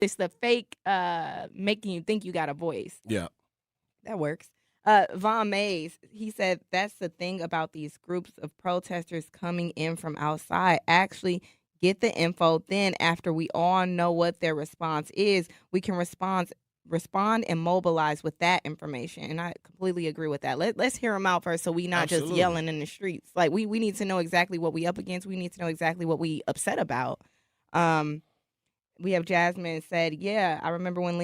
It's the fake making you think you got a voice. Yeah. That works. Von Mays, he said that's the thing about these groups of protesters coming in from outside. Actually get the info. Then after we all know what their response is, we can respond and mobilize with that information. And I completely agree with that. Let's hear them out first so we not Absolutely. just yelling in the streets. Like we need to know exactly what we up against. We need to know exactly what we upset about. We have Jasmine said, yeah, I remember when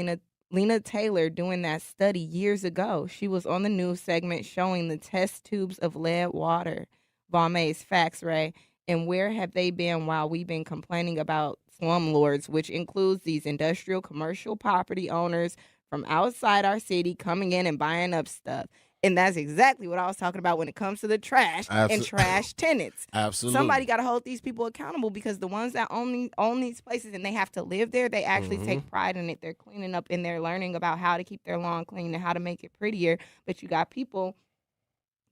Lena Taylor doing that study years ago. She was on the news segment showing the test tubes of lead water. Von Mays, facts, Ray. And where have they been while we've been complaining about slumlords, which includes these industrial commercial property owners from outside our city coming in and buying up stuff? And that's exactly what I was talking about when it comes to the trash and trash tenants. Absolutely. Somebody got to hold these people accountable because the ones that own these places and they have to live there, they actually take pride in it. They're cleaning up and they're learning about how to keep their lawn clean and how to make it prettier. But you got people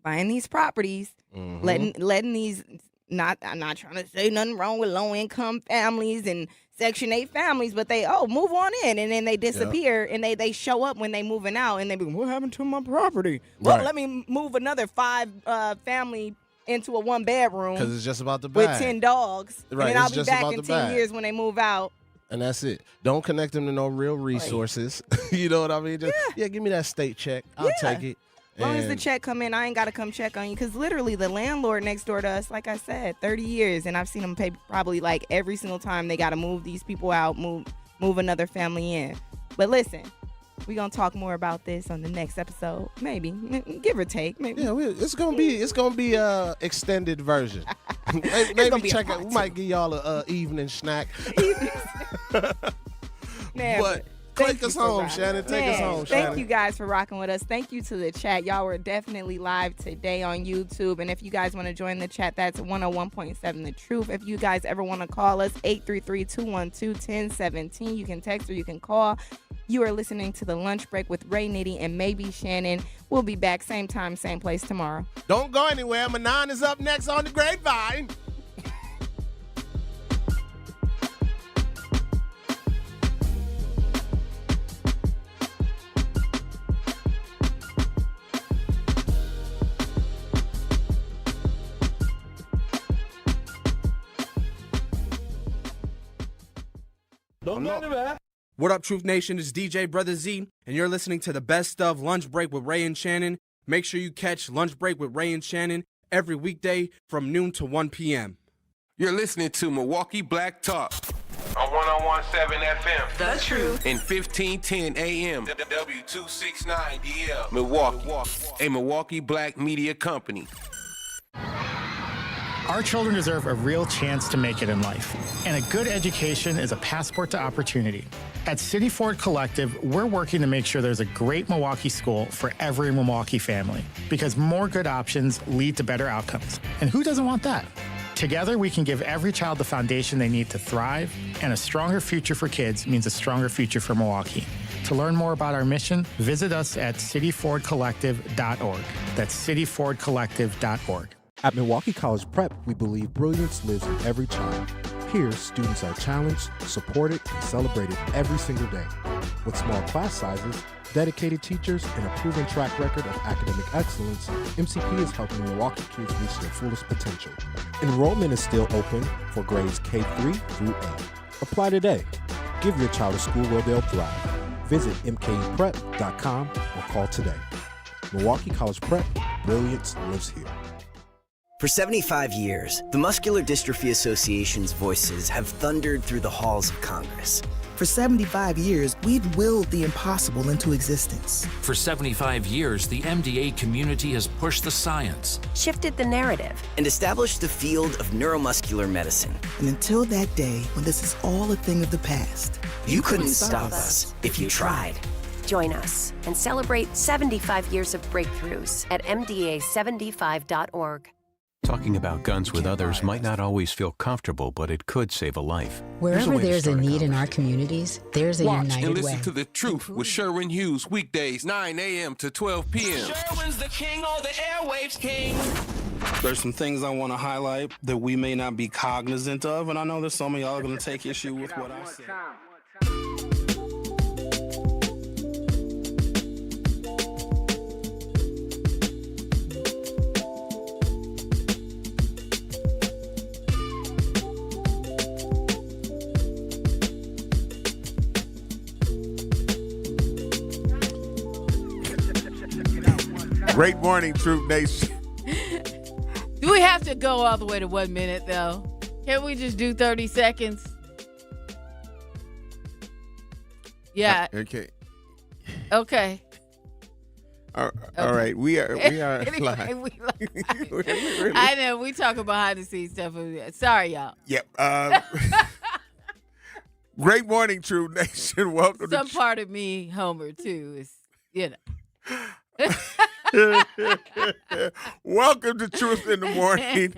buying these properties, letting these, I'm not trying to say nothing wrong with low-income families and Section 8 families, but they, move on in, and then they disappear, and they show up when they moving out, and they be, what happened to my property? Well, let me move another 5 family into a 1-bedroom. Because it's just about the with bag. 10 dogs. Right, and then I'll be back in 10 years when they move out. And that's it. Don't connect them to no real resources. You know what I mean? Just, give me that state check. I'll take it. As long as the check come in, I ain't got to come check on you. Because literally, the landlord next door to us, like I said, 30 years. And I've seen them pay probably like every single time they got to move these people out, move another family in. But listen, we're going to talk more about this on the next episode. Maybe. Give or take. Maybe. Yeah, it's going to be a extended version. Maybe check it. We might give y'all a evening snack. But take us home, Shannon. Take us home, Shannon. Thank you guys for rocking with us. Thank you to the chat. Y'all were definitely live today on YouTube. And if you guys want to join the chat, that's 101.7 The Truth. If you guys ever want to call us, 833-212-1017. You can text or you can call. You are listening to The Lunch Break with Ray Nitty and maybe Shannon. We'll be back same time, same place tomorrow. Don't go anywhere. Manon is up next on The Grapevine. What up, Truth Nation? It's DJ Brother Z, and you're listening to the best of Lunch Break with Ray and Shannon. Make sure you catch Lunch Break with Ray and Shannon every weekday from noon to 1 p.m. You're listening to Milwaukee Black Talk on 101.7 FM. The Truth. And 1510 AM. W269DL. Milwaukee. A Milwaukee Black media company. Our children deserve a real chance to make it in life, and a good education is a passport to opportunity. At City Ford Collective, we're working to make sure there's a great Milwaukee school for every Milwaukee family, because more good options lead to better outcomes. And who doesn't want that? Together, we can give every child the foundation they need to thrive, and a stronger future for kids means a stronger future for Milwaukee. To learn more about our mission, visit us at cityfordcollective.org. That's cityfordcollective.org. At Milwaukee College Prep, we believe brilliance lives in every child. Here, students are challenged, supported, and celebrated every single day. With small class sizes, dedicated teachers, and a proven track record of academic excellence, MCP is helping Milwaukee kids reach their fullest potential. Enrollment is still open for grades K-3 through 8. Apply today. Give your child a school where they'll thrive. Visit mkeprep.com or call today. Milwaukee College Prep, brilliance lives here. For 75 years, the Muscular Dystrophy Association's voices have thundered through the halls of Congress. For 75 years, we've willed the impossible into existence. For 75 years, the MDA community has pushed the science, shifted the narrative, and established the field of neuromuscular medicine. And until that day, when this is all a thing of the past, you couldn't stop us if you tried. Join us and celebrate 75 years of breakthroughs at MDA75.org. Talking about guns with others might not always feel comfortable, but it could save a life. Wherever there's a need in our communities, there's a Watch united and listen way. to The Truth with Sherwin Hughes, weekdays 9 a.m. to 12 p.m. Sherwin's the king, or the airwaves king. There's some things I want to highlight that we may not be cognizant of, and I know that some of y'all are going to take issue with what I said. Great morning, Troop Nation. Do we have to go all the way to 1 minute, though? Can't we just do 30 seconds? Yeah. Okay. Okay. All right. We are Anyway, live. we live. I know. We talk behind the scenes stuff. Sorry, y'all. Yep. Great morning, True Nation. Welcome Some to part of me, Homer, too, is, Welcome to Truth in the Morning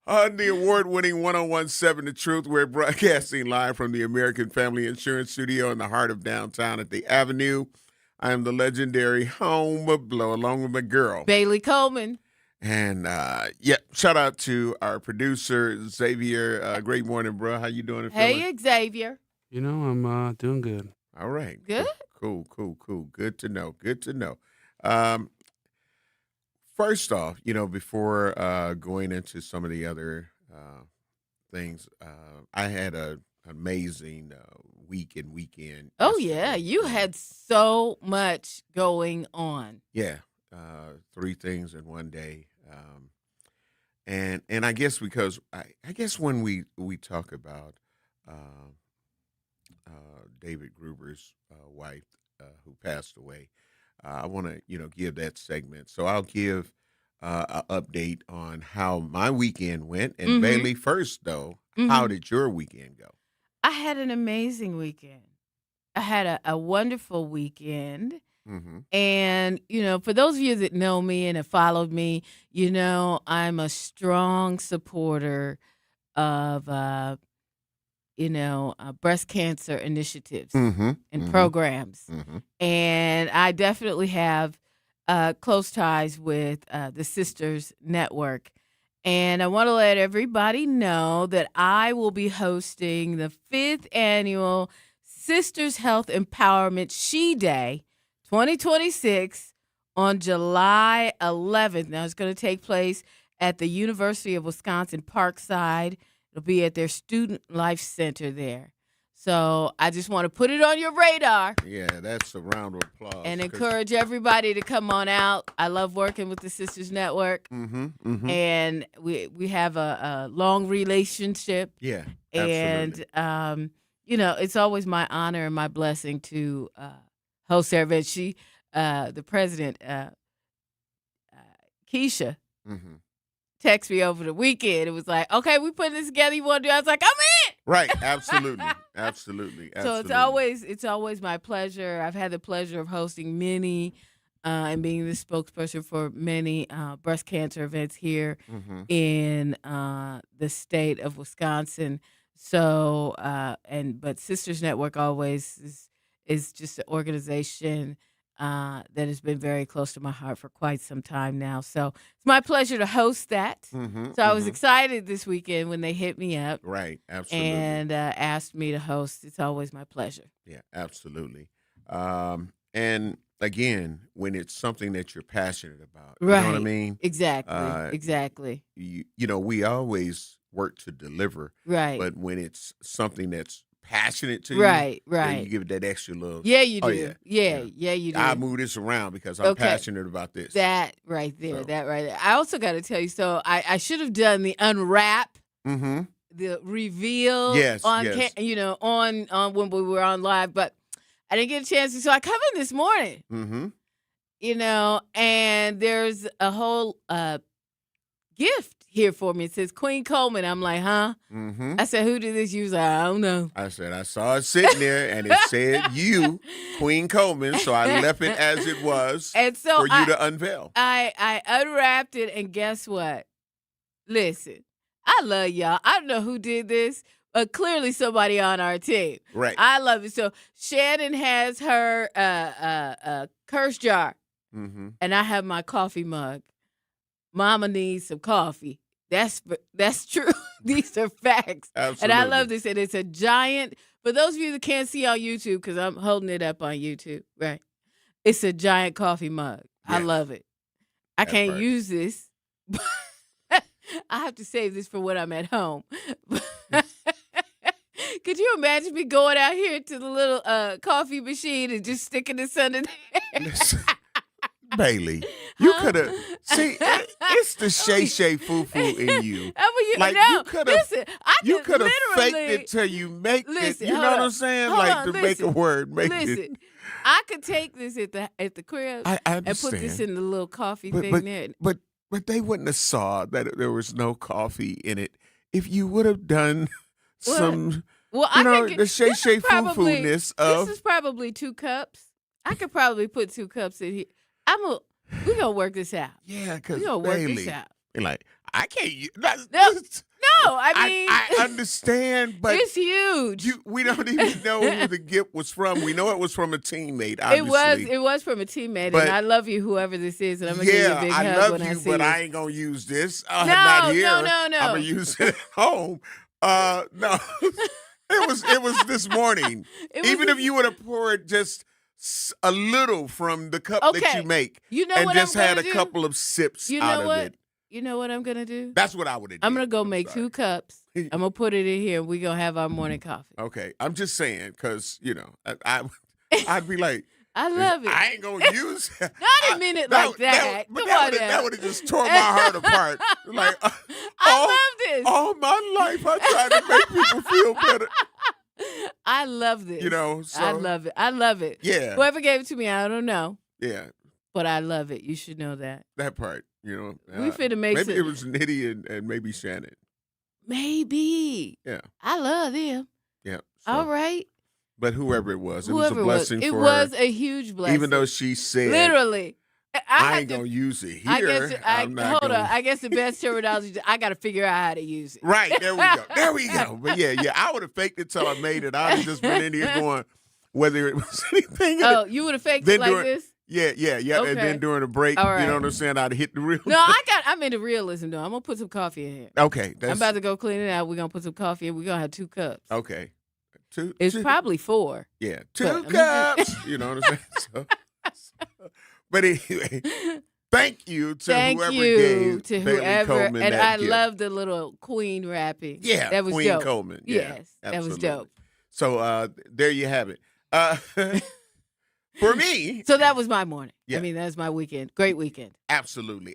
on the award-winning 101.7 The Truth. We're broadcasting live from the American Family Insurance Studio in the heart of downtown at the Avenue. I am the legendary Homer Blow, along with my girl, Bailey Coleman. And, shout out to our producer, Xavier. Great morning, bro. How you doing? Hey, Xavier. You know, I'm doing good. All right. Good? Cool. Good to know. First off, before going into some of the other things, I had an amazing weekend. Oh, yeah. You had so much going on. Yeah. 3 things in one day. And I guess because I guess when we talk about David Gruber's wife who passed away, I want to give that segment. So I'll give an update on how my weekend went. And Bailey, first though, how did your weekend go? I had an amazing weekend. I had a wonderful weekend. And, for those of you that know me and have followed me, I'm a strong supporter of, breast cancer initiatives and programs. And I definitely have close ties with the Sisters Network. And I want to let everybody know that I will be hosting the 5th annual Sisters Health Empowerment She Day 2026 on July 11th. Now, it's going to take place at the University of Wisconsin Parkside. It'll be at their Student Life Center there. So I just want to put it on your radar. Yeah, that's a round of applause. And encourage everybody to come on out. I love working with the Sisters Network. And we have a long relationship. Yeah, absolutely. And, it's always my honor and my blessing to host their event. She, the president, Keisha, text me over the weekend. It was like, okay, we putting this together. You want to do it? I was like, I'm in. Right. Absolutely. So it's always my pleasure. I've had the pleasure of hosting many and being the spokesperson for many breast cancer events here in the state of Wisconsin. So, but Sisters Network always is just an organization that has been very close to my heart for quite some time now. So it's my pleasure to host that. So I was excited this weekend when they hit me up. Right, absolutely. And asked me to host. It's always my pleasure. Yeah, absolutely. And again, when it's something that you're passionate about, you know what I mean? Exactly. We always work to deliver. Right. But when it's something that's passionate to you, then you give it that extra love. Yeah, you do. Oh, yeah, you do. I move this around because I'm passionate about this. That right there. I also got to tell you, so I should have done the unwrap, the reveal on when we were on live, but I didn't get a chance to. So I come in this morning, and there's a whole gift here for me. It says Queen Coleman. I'm like, huh? I said, who did this? You was like, I don't know. I said, I saw it sitting there, and it said you, Queen Coleman, so I left it as it was and so for you to unveil. I unwrapped it, and guess what? Listen, I love y'all. I don't know who did this, but clearly somebody on our team. Right. I love it. So Shannon has her curse jar, and I have my coffee mug. Mama needs some coffee. That's true. These are facts. Absolutely. And I love this. And it's a giant, for those of you that can't see on YouTube, because I'm holding it up on YouTube, right? It's a giant coffee mug. Yes. I love it. I can't use this. I have to save this for when I'm at home. Could you imagine me going out here to the little coffee machine and just sticking this under there? Bailey, you could have see. It's the shay foo in you. Like you could have. You could have faked it till you make it. You know what I'm saying? Make a word. Make it. I could take this at the crib and put this in the little coffee thing there. But they wouldn't have saw that there was no coffee in it if you would have done some. Well, the shay foo-ness of. This is probably 2 cups. I could probably put 2 cups in here. We're gonna work this out. Yeah, because we're gonna work this out. You're like, I can't use No, I mean I understand, but it's huge. We don't even know who the gift was from. We know it was from a teammate. Obviously. It was from a teammate, and I love you, whoever this is, and I'm gonna give you a big hug when I see you. I love you, but I ain't gonna use this. No, not here. No. I'm gonna use it at home. No, it was this morning. Even if you would have poured just a little from the cup that you make, and just had a couple of sips out of it. You know what I'm gonna do? That's what I would have done. I'm gonna go make 2 cups. I'm gonna put it in here, and we're gonna have our morning coffee. Okay, I'm just saying because I'd be like, I love it. I ain't gonna use it. Not a minute like that. That would have just tore my heart apart. Like I love this. All my life, I tried to make people feel better. I love this. So, I love it. Yeah. Whoever gave it to me, I don't know. Yeah. But I love it. You should know that. That part, We finna make maybe it was Nitty and maybe Shannon. Maybe. Yeah. I love them. Yeah. All right. But whoever it was a blessing for her. It was a huge blessing. Even though she said, literally, I ain't going to use it here. I guess the best terminology, I got to figure out how to use it. Right. There we go. But yeah, I would have faked it till I made it. I would have just been in here going, whether it was anything. You would have faked it like this? Yeah. Okay. And then during a break, right. You know what I'm saying? I'd hit the real. No, I'm into realism though. I'm going to put some coffee in here. Okay. I'm about to go clean it out. We're going to put some coffee in. We're going to have 2 cups. Okay. It's probably 4. Yeah, 2 cups. You know what I'm saying? But anyway, thank you to whoever Coleman and I gift. love the little queen wrapping. Yeah, that was Queen dope. Coleman. Yeah, yes, absolutely. that was dope. So there you have it. For me, so that was my morning. Yeah. I mean, that was my weekend. Great weekend. Absolutely.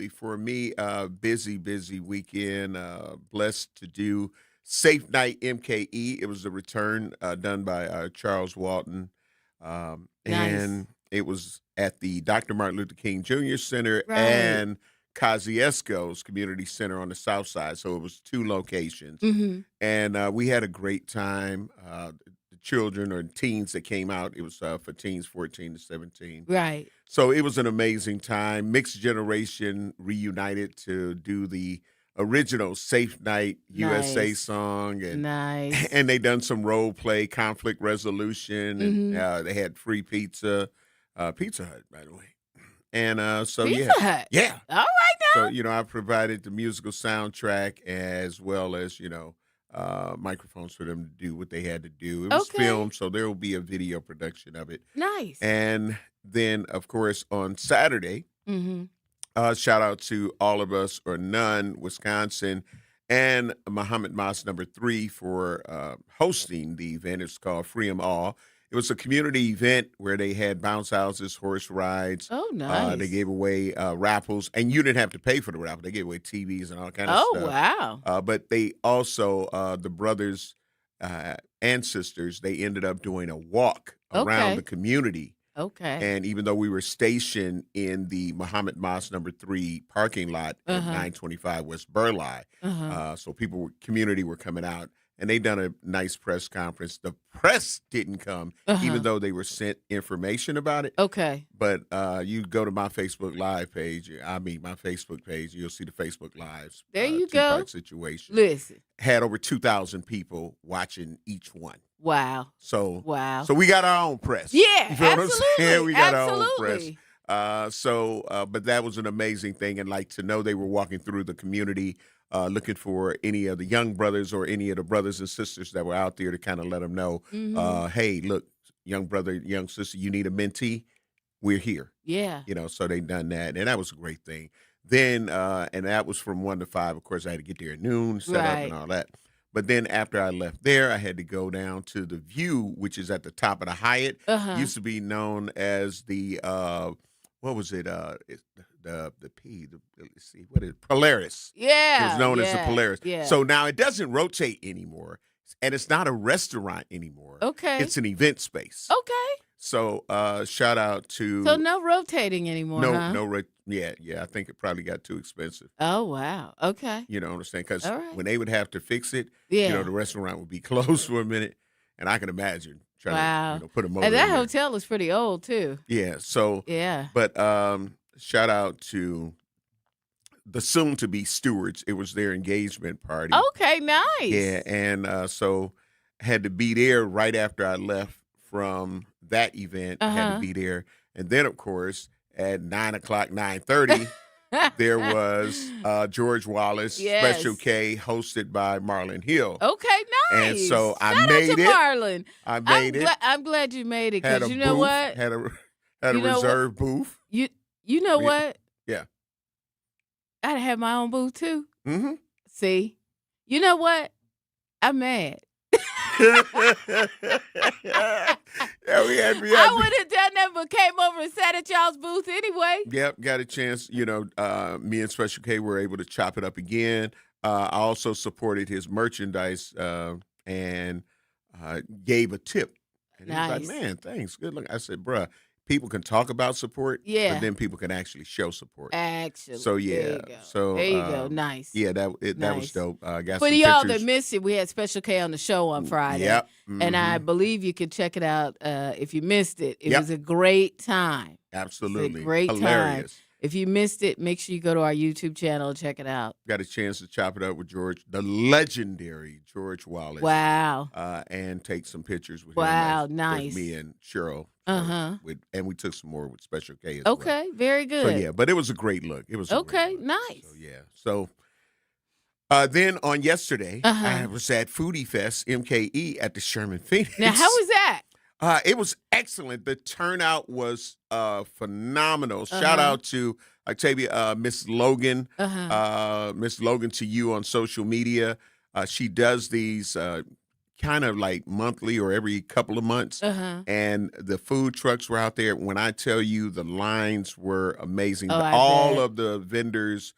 For me, busy weekend. Blessed to do Safe Night MKE. It was a return done by Charles Walton. Nice. And it was at the Dr. Martin Luther King Jr. Center and Kosciuszko's Community Center on the South Side. So it was 2 locations. Mm-hmm. And we had a great time. The children or teens that came out, it was for teens 14 to 17. Right. So it was an amazing time. Mixed generation reunited to do the original Safe Night USA song, and they done some role play, conflict resolution, and they had free pizza, Pizza Hut, by the way, and Pizza Hut. Yeah, all right now. So I provided the musical soundtrack as well as microphones for them to do what they had to do. It was filmed, so there will be a video production of it. Nice. And then, of course, on Saturday. Mm-hmm. Shout out to All of Us or None, Wisconsin, and Muhammad Mas number 3 for hosting the event. It's called Free 'Em All. It was a community event where they had bounce houses, horse rides. Oh, nice. They gave away raffles, and you didn't have to pay for the raffle. They gave away TVs and all kind of stuff. Oh, wow. But they also, the brothers and sisters, they ended up doing a walk around the community. Okay. And even though we were stationed in the Muhammad Mas number 3 parking lot at 925 West Burleigh, so community were coming out, and they done a nice press conference. The press didn't come, even though they were sent information about it. Okay. But you go to my Facebook Live page, my Facebook page, you'll see the Facebook Lives. There you go. Situation. Listen. Had over 2,000 people watching each one. Wow. So we got our own press. Yeah, you know absolutely. What I'm saying? We got our own absolutely. press. But that was an amazing thing, and to know they were walking through the community, looking for any of the young brothers or any of the brothers and sisters that were out there to kind of let them know, hey, look, young brother, young sister, you need a mentee, we're here. Yeah. So they done that, and that was a great thing. Then, and that was from 1 to 5. Of course, I had to get there at noon, set up and all that. But then after I left there, I had to go down to the View, which is at the top of the Hyatt. Used to be known as the, what was it? The P. Let's see, what is it? Polaris? Yeah, it was known as the Polaris. Yeah. So now it doesn't rotate anymore, and it's not a restaurant anymore. Okay, it's an event space. Okay. So shout out to. So no rotating anymore. Huh? Yeah. I think it probably got too expensive. Oh wow. Okay. You know what I'm saying? Because right. when they would have to fix it, yeah. the restaurant would be closed for a minute, and I can imagine trying to put a motor. And that in there. hotel is pretty old too. Yeah. So yeah. But shout out to the soon-to-be stewards. It was their engagement party. Okay. Nice. Yeah, and so had to be there right after I left from that event. Had to be there, and then of course at 9:30. There was George Wallace Special K hosted by Marlon Hill. Okay, nice. And so I Shout made out to it. Marlon. I made it. I'm glad you made it Had because a you know booth, what? Had a reserve booth. You know what? Yeah. I'd have my own booth too. Mm-hmm. See, you know what? I'm mad. I would have done that, but came over and sat at y'all's booth anyway. Yep, got a chance. Me and Special K were able to chop it up again. I also supported his merchandise and gave a tip. And he was like, man, thanks. Good luck. I said, bruh, people can talk about support, but then people can actually show support. Actually. So, yeah. There you go. So, there you go. Nice. Yeah, that nice. was dope. Got For some y'all pictures. that missed it, we had Special K on the show on Friday. Yep. And I believe you can check it out if you missed it. It was a great time. Absolutely. It was a great Hilarious. time. If you missed it, make sure you go to our YouTube channel and check it out. Got a chance to chop it up with the legendary George Wallace. Wow. And take some pictures with him. Nice. With me and Cheryl. And we took some more with Special K as well. Okay, very good. So, yeah, but it was a great look. It was nice. So, yeah. So, then on yesterday, I was at Foodie Fest, MKE, at the Sherman Phoenix. Now, how was that? It was excellent. The turnout was phenomenal. Shout out to Xavier, Miss Logan, Miss Logan to you on social media. She does these kind of like monthly or every couple of months. And the food trucks were out there. When I tell you the lines were amazing. All of the vendors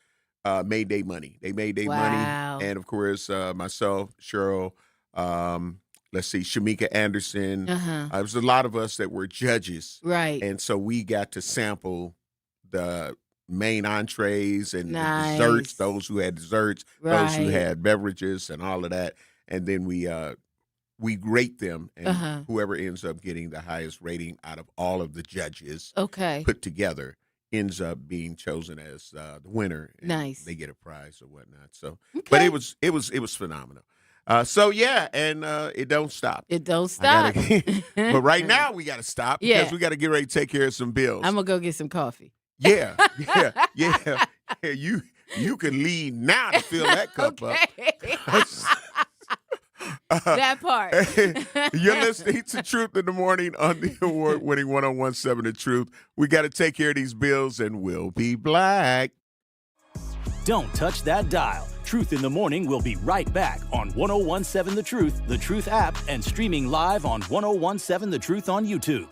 made their money. They made their money. And of course, myself, Cheryl, let's see, Shamika Anderson. There was a lot of us that were judges. Right. And so we got to sample the main entrees and the desserts, those who had desserts, those who had beverages and all of that. And then we rate them, and whoever ends up getting the highest rating out of all of the judges put together ends up being chosen as the winner. And they get a prize or whatnot. So, but it was phenomenal. So yeah, and it don't stop. It don't stop. But right now we got to stop because we got to get ready to take care of some bills. I'm gonna go get some coffee. Yeah. You can leave now to fill that cup up. That part. You're listening to Truth in the Morning on the award-winning 101.7 The Truth. We got to take care of these bills, and we'll be black. Don't touch that dial. Truth in the Morning will be right back on 101.7 The Truth app, and streaming live on 101.7 The Truth on YouTube.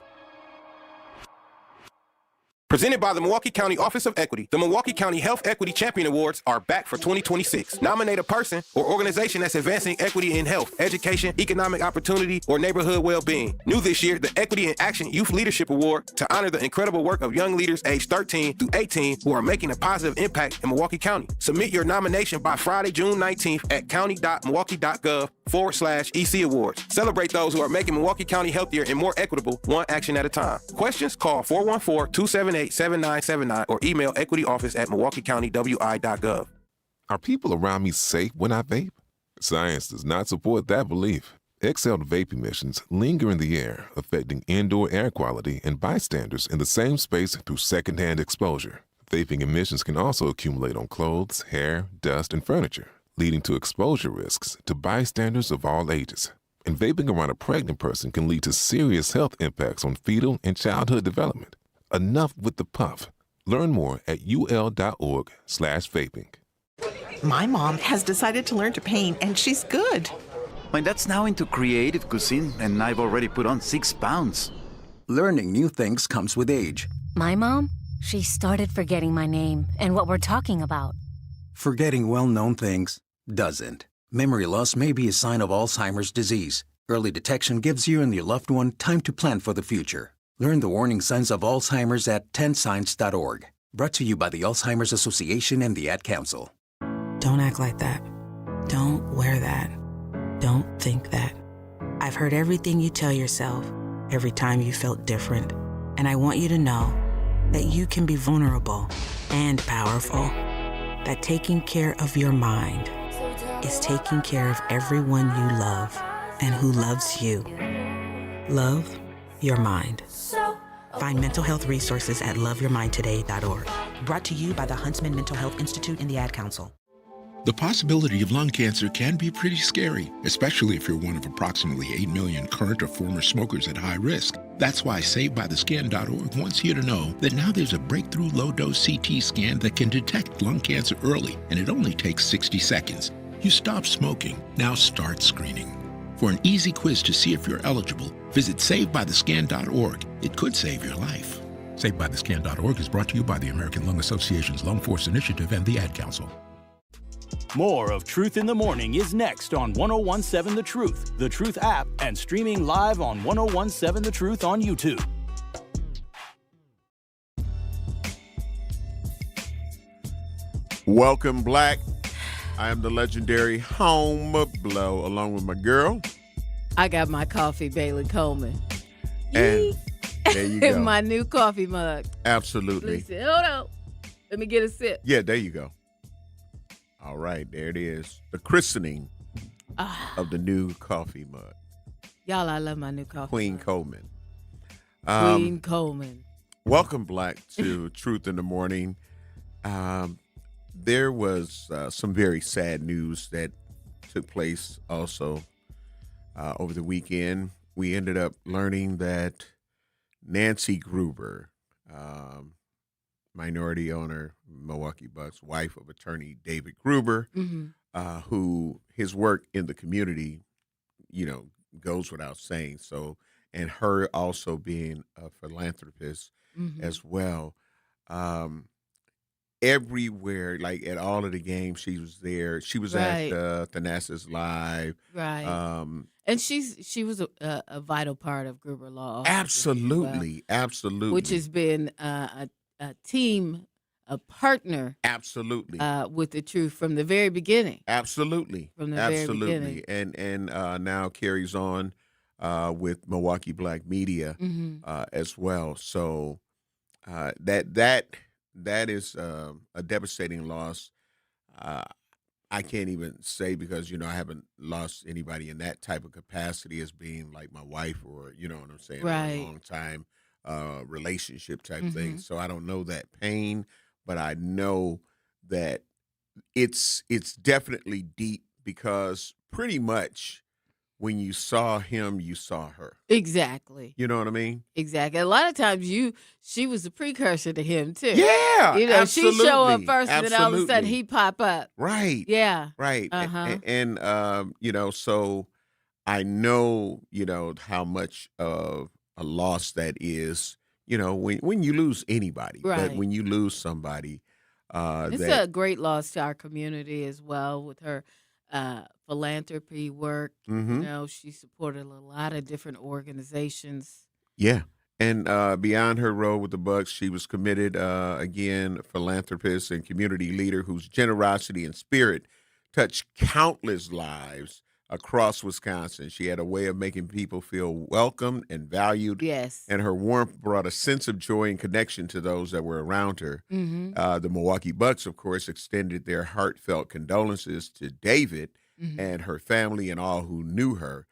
Presented by the Milwaukee County Office of Equity, the Milwaukee County Health Equity Champion Awards are back for 2026. Nominate a person or organization that's advancing equity in health, education, economic opportunity, or neighborhood well-being. New this year, the Equity in Action Youth Leadership Award to honor the incredible work of young leaders aged 13 through 18 who are making a positive impact in Milwaukee County. Submit your nomination by Friday, June 19th at county.milwaukee.gov/EC Awards. Celebrate those who are making Milwaukee County healthier and more equitable, one action at a time. Questions? Call 414-278-7979 or email equityoffice@milwaukeecountywi.gov. Are people around me safe when I vape? Science does not support that belief. Exhaled vape emissions linger in the air, affecting indoor air quality and bystanders in the same space through secondhand exposure. Vaping emissions can also accumulate on clothes, hair, dust, and furniture, leading to exposure risks to bystanders of all ages. And vaping around a pregnant person can lead to serious health impacts on fetal and childhood development. Enough with the puff. Learn more at ul.org/vaping. My mom has decided to learn to paint, and she's good. My dad's now into creative cuisine, and I've already put on 6 pounds. Learning new things comes with age. My mom She started forgetting my name and what we're talking about. Forgetting well-known things doesn't. Memory loss may be a sign of Alzheimer's disease. Early detection gives you and your loved one time to plan for the future. Learn the warning signs of Alzheimer's at 10signs.org. Brought to you by the Alzheimer's Association and the Ad Council. Don't act like that. Don't wear that. Don't think that. I've heard everything you tell yourself every time you felt different. And I want you to know that you can be vulnerable and powerful. That taking care of your mind is taking care of everyone you love and who loves you. Love your mind. Find mental health resources at loveyourmindtoday.org. Brought to you by the Huntsman Mental Health Institute and the Ad Council. The possibility of lung cancer can be pretty scary, especially if you're one of approximately 8 million current or former smokers at high risk. That's why SaveByTheScan.org wants you to know that now there's a breakthrough low-dose CT scan that can detect lung cancer early, and it only takes 60 seconds. You stop smoking, now start screening. For an easy quiz to see if you're eligible, visit SaveByTheScan.org. It could save your life. SaveByTheScan.org is brought to you by the American Lung Association's Lung Force Initiative and the Ad Council. More of Truth in the Morning is next on 1017 The Truth app, and streaming live on 1017 The Truth on YouTube. Welcome, Black. I am the legendary Home Blow, along with my girl. I got my coffee, Bailey Coleman. And there you go. My new coffee mug. Absolutely. Listen, hold on. Let me get a sip. Yeah, there you go. All right, there it is. The christening of the new coffee mug. Y'all, I love my new coffee Queen mug. Coleman. Queen Coleman. Welcome, Black, to Truth in the Morning. There was some very sad news that took place also over the weekend. We ended up learning that Nancy Gruber, minority owner, Milwaukee Bucks, wife of attorney David Gruber, who his work in the community, goes without saying. So, and her also being a philanthropist as well. Everywhere, like at all of the games, she was there. She was at Thanasis Live. Right. And she was a vital part of Gruber Law. Absolutely. Absolutely. Which has been a team, a partner. Absolutely. With the Truth from the very beginning. Absolutely. From the very beginning. And now carries on with Milwaukee Black Media as well. So that is a devastating loss. I can't even say because, I haven't lost anybody in that type of capacity as being like my wife or, you know what I'm saying, right. a long time relationship type thing. So I don't know that pain, but I know that it's definitely deep because pretty much when you saw him, you saw her. Exactly. You know what I mean? Exactly. A lot of times she was a precursor to him too. Yeah. Absolutely. She show up first and then all of a sudden he pop up. Right. Yeah. Right. And so I know, how much of a loss that is, when you lose anybody. Right. But when you lose somebody, it's a great loss to our community as well with her philanthropy work. She supported a lot of different organizations. Yeah. And beyond her role with the Bucks, she was committed, again, philanthropist and community leader whose generosity and spirit touched countless lives across Wisconsin. She had a way of making people feel welcomed and valued. Yes. And her warmth brought a sense of joy and connection to those that were around her. The Milwaukee Bucks, of course, extended their heartfelt condolences to David and her family and all who knew her.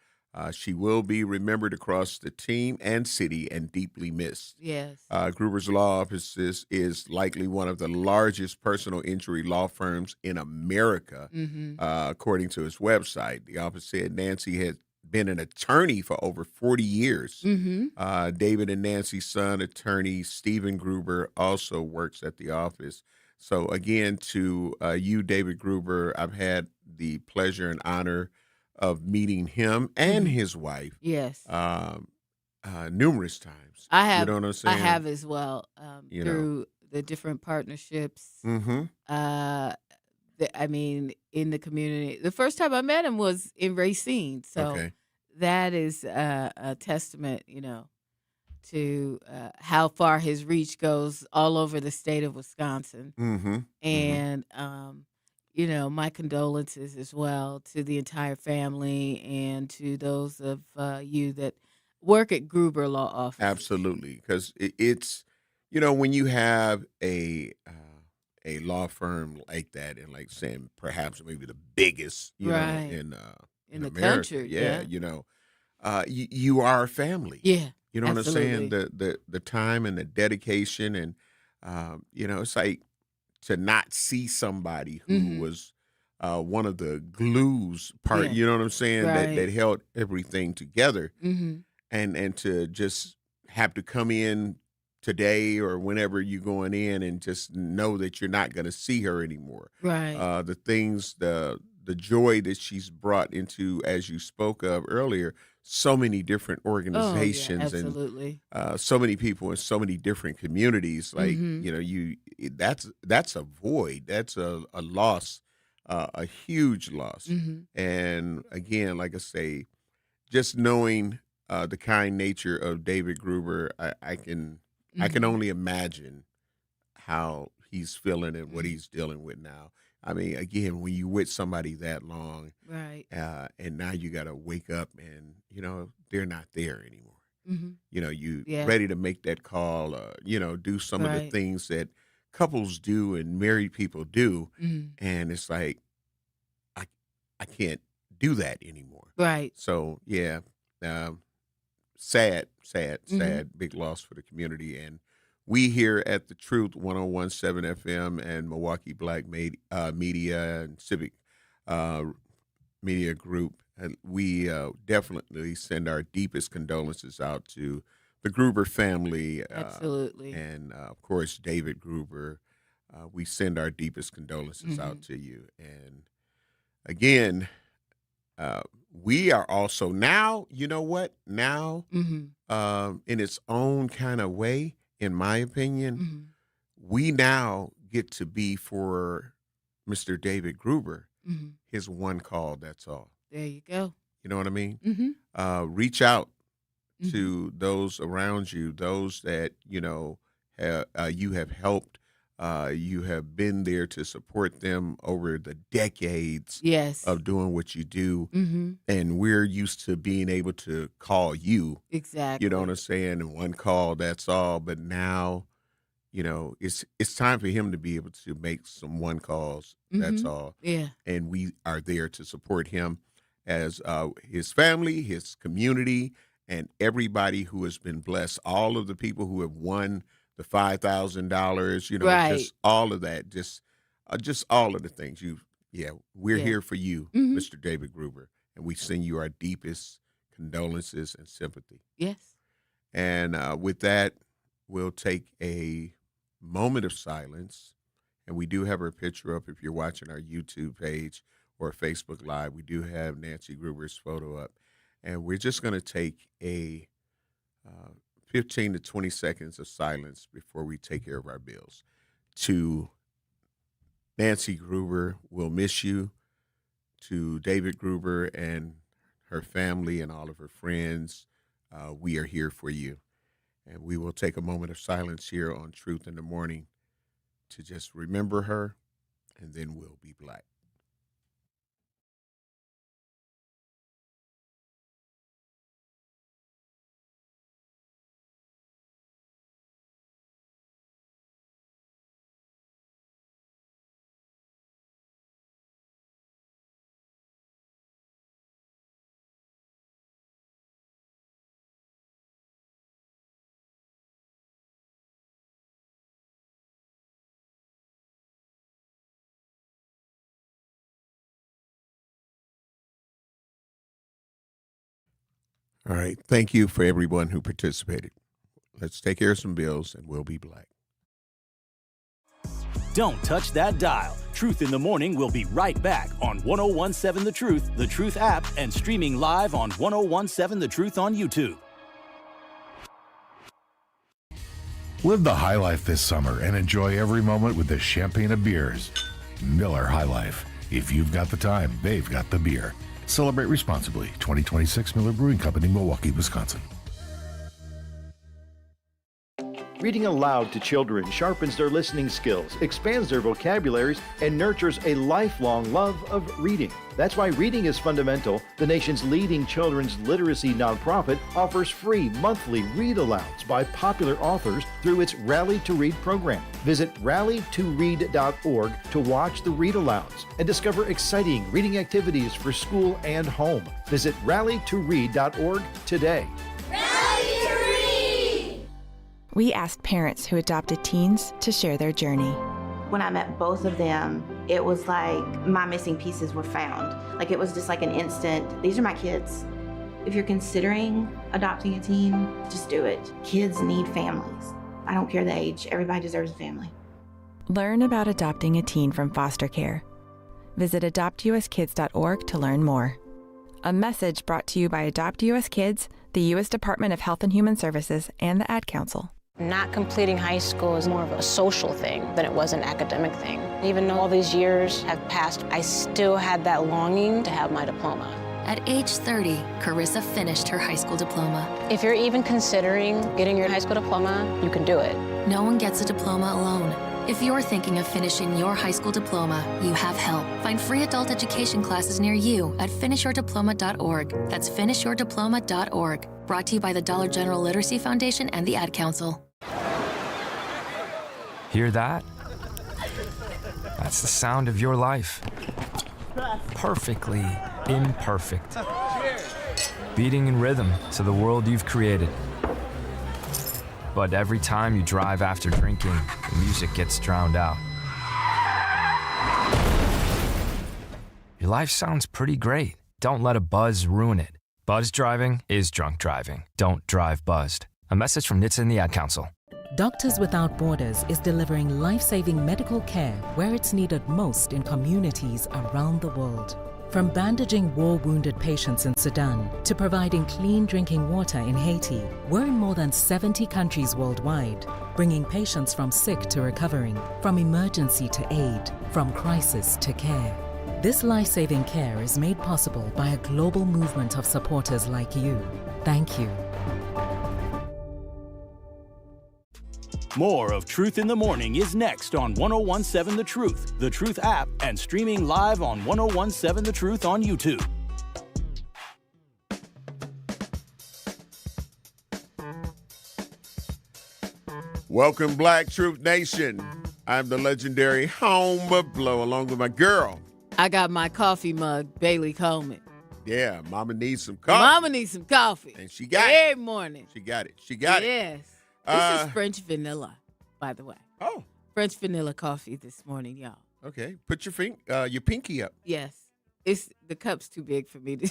She will be remembered across the team and city and deeply missed. Yes. Gruber's Law Offices is likely one of the largest personal injury law firms in America, according to his website. The office said Nancy had been an attorney for over 40 years. David and Nancy's son, attorney Stephen Gruber, also works at the office. So again, to you, David Gruber, I've had the pleasure and honor of meeting him and his wife. Yes. Numerous times. I have. You know what I'm saying? I have as well. the different partnerships. Mm-hmm. I mean, in the community. The first time I met him was in Racine, so that is a testament, to how far his reach goes all over the state of Wisconsin. Mm-hmm. And my condolences as well to the entire family and to those of you that work at Gruber Law Office. Absolutely, because it's when you have a law firm like that, and like saying perhaps maybe the biggest, in the America, country. you are a family. Yeah, you know absolutely. what I'm saying. The time and the dedication, and it's like to not see somebody who was one of the glues part. Yeah. You know what I'm saying, Right. that held everything together, Mm-hmm. and to just have to come in today or whenever you're going in and just know that you're not going to see her anymore. Right. The things, the joy that she's brought into, as you spoke of earlier, so many different organizations absolutely. and so many people in so many different communities. Like, that's a void. That's a loss, a huge loss. Mm-hmm. And again, like I say, just knowing the kind nature of David Gruber, I can only imagine how he's feeling and what he's dealing with now. I mean, again, when you with somebody that long, Right. and now you got to wake up and they're not there anymore. Mm-hmm. You Yeah. ready to make that call, do some of the Right. things that couples do and married people do, Mm-hmm. and it's like I can't do that anymore. Right. So yeah, sad, Mhm. big loss for the community. And we here at the Truth 101.7 FM and Milwaukee Black Media and Civic Media Group, and we definitely send our deepest condolences out to the Gruber family. Absolutely. And of course, David Gruber. We send our deepest condolences out to you. And again, we are also now, now Mm-hmm. in its own kind of way, in my opinion, Mm-hmm. we now get to be for Mr. David Gruber, Mm-hmm. his one call, that's all. There you go. You know what I mean? Mm-hmm. Reach out Mm-hmm. to those around you, those that, you have helped. You have been there to support them over the decades Yes. of doing what you do. Mm-hmm. And we're used to being able to call you. Exactly. You know what I'm saying? And one call, that's all. But now, it's time for him to be able to make some one calls. That's Mhm. all. Yeah. And we are there to support him as his family, his community, and everybody who has been blessed. All of the people who have won the $5,000, Right. just all of that, just all of the things. We're Yeah. here for you, Mhm. Mr. David Gruber, and we send you our deepest condolences and sympathy. Yes. And with that, we'll take a moment of silence. And we do have her picture up if you're watching our YouTube page or Facebook Live. We do have Nancy Gruber's photo up. And we're just going to take a 15 to 20 seconds of silence before we take care of our bills. To Nancy Gruber, we'll miss you. To David Gruber and her family and all of her friends, we are here for you. And we will take a moment of silence here on Truth in the Morning to just remember her, and then we'll be black. All right. Thank you for everyone who participated. Let's take care of some bills, and we'll be black. Don't touch that dial. Truth in the Morning will be right back on 1017 The Truth app, and streaming live on 1017 The Truth on YouTube. Live the high life this summer and enjoy every moment with the champagne of beers. Miller High Life. If you've got the time, they've got the beer. Celebrate responsibly. 2026 Miller Brewing Company, Milwaukee, Wisconsin. Reading aloud to children sharpens their listening skills, expands their vocabularies, and nurtures a lifelong love of reading. That's why Reading is Fundamental, the nation's leading children's literacy nonprofit, offers free monthly read-alouds by popular authors through its Rally to Read program. Visit rallytoread.org to watch the read-alouds and discover exciting reading activities for school and home. Visit rallytoread.org today. We asked parents who adopted teens to share their journey. When I met both of them, it was like my missing pieces were found. Like it was just like an instant, these are my kids. If you're considering adopting a teen, just do it. Kids need families. I don't care the age, everybody deserves a family. Learn about adopting a teen from foster care. Visit adoptuskids.org to learn more. A message brought to you by Adopt US Kids, the U.S. Department of Health and Human Services, and the Ad Council. Not completing high school is more of a social thing than it was an academic thing. Even though all these years have passed, I still had that longing to have my diploma. At age 30, Carissa finished her high school diploma. If you're even considering getting your high school diploma, you can do it. No one gets a diploma alone. If you're thinking of finishing your high school diploma, you have help. Find free adult education classes near you at finishyourdiploma.org. That's finishyourdiploma.org. Brought to you by the Dollar General Literacy Foundation and the Ad Council. Hear that? That's the sound of your life. Perfectly imperfect. Beating in rhythm to the world you've created. But every time you drive after drinking, the music gets drowned out. Your life sounds pretty great. Don't let a buzz ruin it. Buzz driving is drunk driving. Don't drive buzzed. A message from NHTSA and the Ad Council. Doctors Without Borders is delivering life-saving medical care where it's needed most in communities around the world. From bandaging war-wounded patients in Sudan to providing clean drinking water in Haiti, we're in more than 70 countries worldwide, bringing patients from sick to recovering, from emergency to aid, from crisis to care. This life-saving care is made possible by a global movement of supporters like you. Thank you. More of Truth in the Morning is next on 1017 The Truth app, and streaming live on 1017 The Truth on YouTube. Welcome, Black Truth Nation. I'm the legendary Home Blow, along with my girl. I got my coffee mug, Bailey Coleman. Yeah, Mama needs some coffee. Mama needs some coffee. And she got it. Every morning. She got it. She got it. Yes. This is French vanilla, by the way. Oh. French vanilla coffee this morning, y'all. Okay. Put your pinky up. Yes. The cup's too big for me to.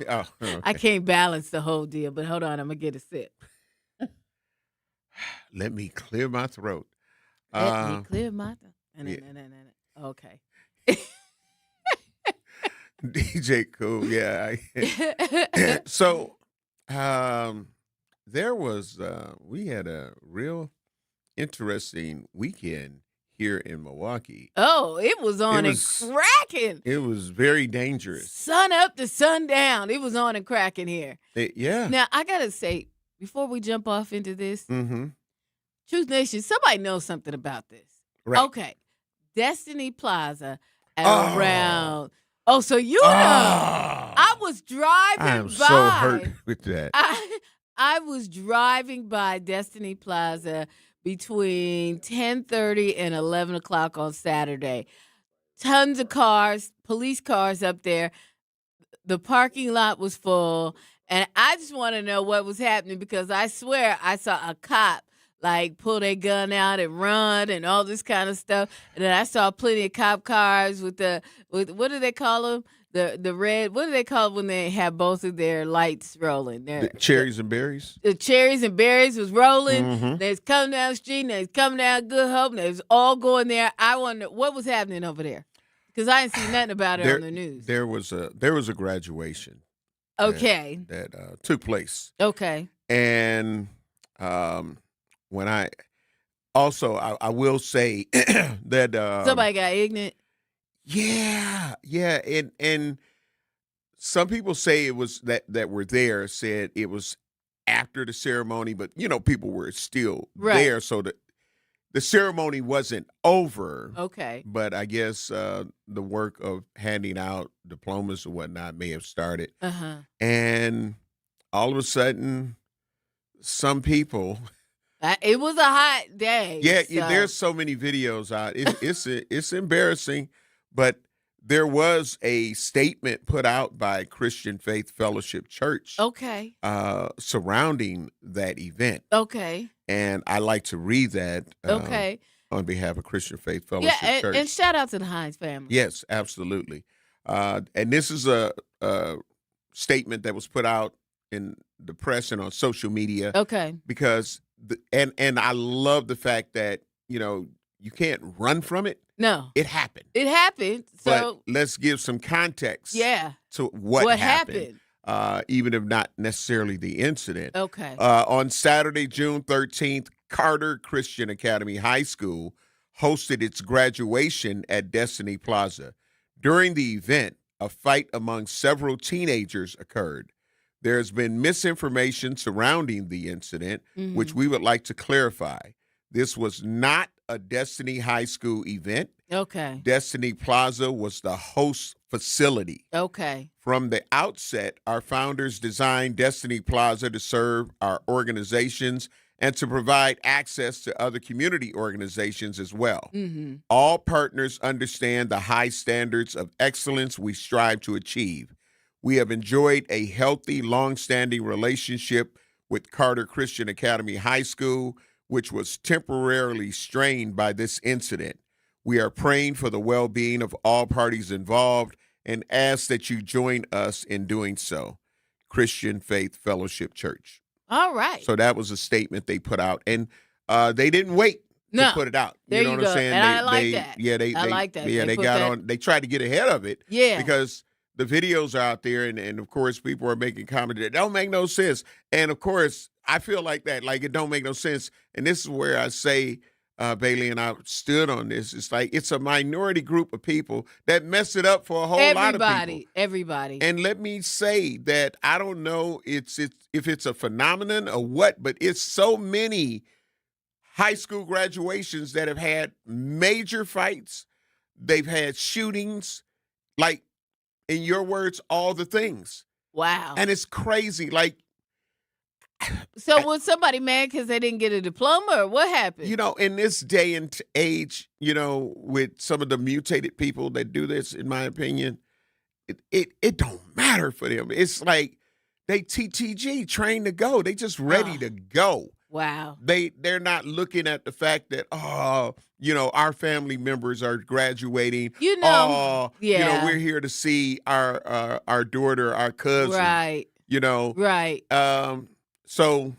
Oh, okay. I can't balance the whole deal, but hold on, I'm gonna get a sip. Let me clear my throat. Let me clear my throat. Yeah. Okay. DJ Cool, yeah. So, we had a real interesting weekend here in Milwaukee. Oh, it was on and cracking. It was very dangerous. Sun up to sun down. It was on and cracking here. Yeah. Now, I got to say, before we jump off into this, Mm-hmm. Truth Nation, somebody knows something about this. Right. Okay. Destiny Plaza at around. Oh, so you know. I was driving by. I am so hurt with that. I was driving by Destiny Plaza between 10:30 and 11 o'clock on Saturday. Tons of cars, police cars up there. The parking lot was full. And I just want to know what was happening because I swear I saw a cop like pull their gun out and run and all this kind of stuff. And then I saw plenty of cop cars with what do they call them? The red, what do they call it when they have both of their lights rolling? The cherries and berries? The cherries and berries was rolling. Mm-hmm. They was coming down the street and they was coming down Good Hope and they was all going there. I wonder what was happening over there because I didn't see nothing about it on the news. There was a graduation. Okay. That took place. Okay. And when Also, I will say that Somebody got ignorant. Yeah, and some people say it was that were there said it was after the ceremony, but people were still there, so the ceremony wasn't over. Okay. But I guess the work of handing out diplomas and whatnot may have started. Uh-huh. And all of a sudden, some people. It was a hot day. Yeah, so. There's so many videos out. It's embarrassing, but there was a statement put out by Christian Faith Fellowship Church. Okay. Surrounding that event. Okay. And I like to read that. Okay. On behalf of Christian Faith Fellowship Church. And shout out to the Hines family. Yes, absolutely. And this is a statement that was put out in the press and on social media. Okay. Because and I love the fact that you can't run from it. No, it happened. It happened. So but let's give some context. Yeah. To what happened. Even if not necessarily the incident. Okay. On Saturday, June 13th, Carter Christian Academy High School hosted its graduation at Destiny Plaza. During the event, a fight among several teenagers occurred. There has been misinformation surrounding the incident, which we would like to clarify. This was not a Destiny High School event. Okay. Destiny Plaza was the host facility. Okay. From the outset, our founders designed Destiny Plaza to serve our organizations and to provide access to other community organizations as well. Mm-hmm. All partners understand the high standards of excellence we strive to achieve. We have enjoyed a healthy, long-standing relationship with Carter Christian Academy High School, which was temporarily strained by this incident. We are praying for the well-being of all parties involved and ask that you join us in doing so. Christian Faith Fellowship Church. All right. So that was a statement they put out, and they didn't wait to put it out. There you know what I'm saying? And I like that. Yeah, I like that. Yeah, they got on. They tried to get ahead of it. Yeah. Because the videos are out there, and of course, people are making comments that don't make no sense. And of course, I feel like that, like it don't make no sense. And this is where I say, Bailey and I stood on this. It's like it's a minority group of people that mess it up for a whole lot of people. Everybody. And let me say that I don't know if it's a phenomenon or what, but it's so many high school graduations that have had major fights. They've had shootings, like, in your words, all the things. Wow. And it's crazy. Like, so was somebody mad because they didn't get a diploma, or what happened? In this day and age, with some of the mutated people that do this, in my opinion, it don't matter for them. It's like they TTG, trained to go. They just ready to go. Wow. They're not looking at the fact that, our family members are graduating. We're here to see our daughter, our cousin. Right. Right. So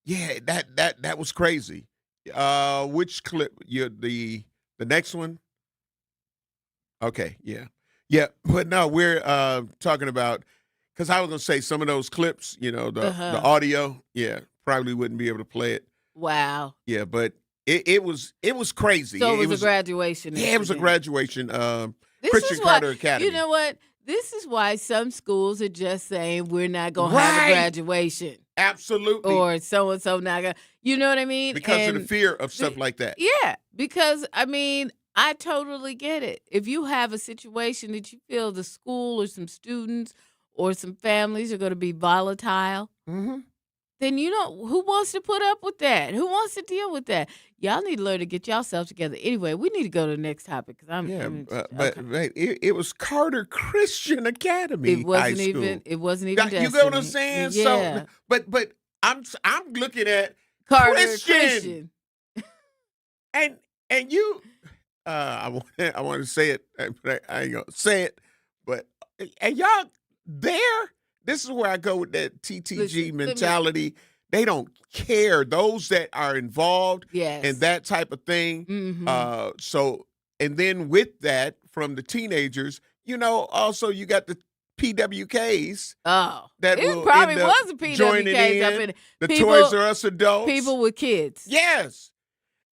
yeah, that was crazy. Which clip? The next one? Okay, yeah. Yeah, but no, we're talking about, because I was gonna say some of those clips, the audio, probably wouldn't be able to play it. Wow. Yeah, but it was crazy. So it was a graduation. Yeah, it was a graduation. This Christian is Carter why, Academy. You know what? This is why some schools are just saying we're not gonna have a graduation. Absolutely. Or so and so not gonna. You know what I mean? Because of the fear of stuff like that. Yeah, because I totally get it. If you have a situation that you feel the school or some students or some families are going to be volatile, then who wants to put up with that? Who wants to deal with that? Y'all need to learn to get yourself together. Anyway, we need to go to the next topic because it was Carter Christian Academy. It wasn't High even. School. It wasn't even. You get what I'm saying? Yeah. So, but I'm looking at Carter Christian. and you. I want to say it, but I ain't gonna say it. But and y'all there. This is where I go with that TTG mentality. They don't care. Those that are involved in that type of thing. So, and then with that, from the teenagers, also you got the PWKs. Oh, that it probably was a PWKs up in the Toys R Us adults. People with kids. Yes.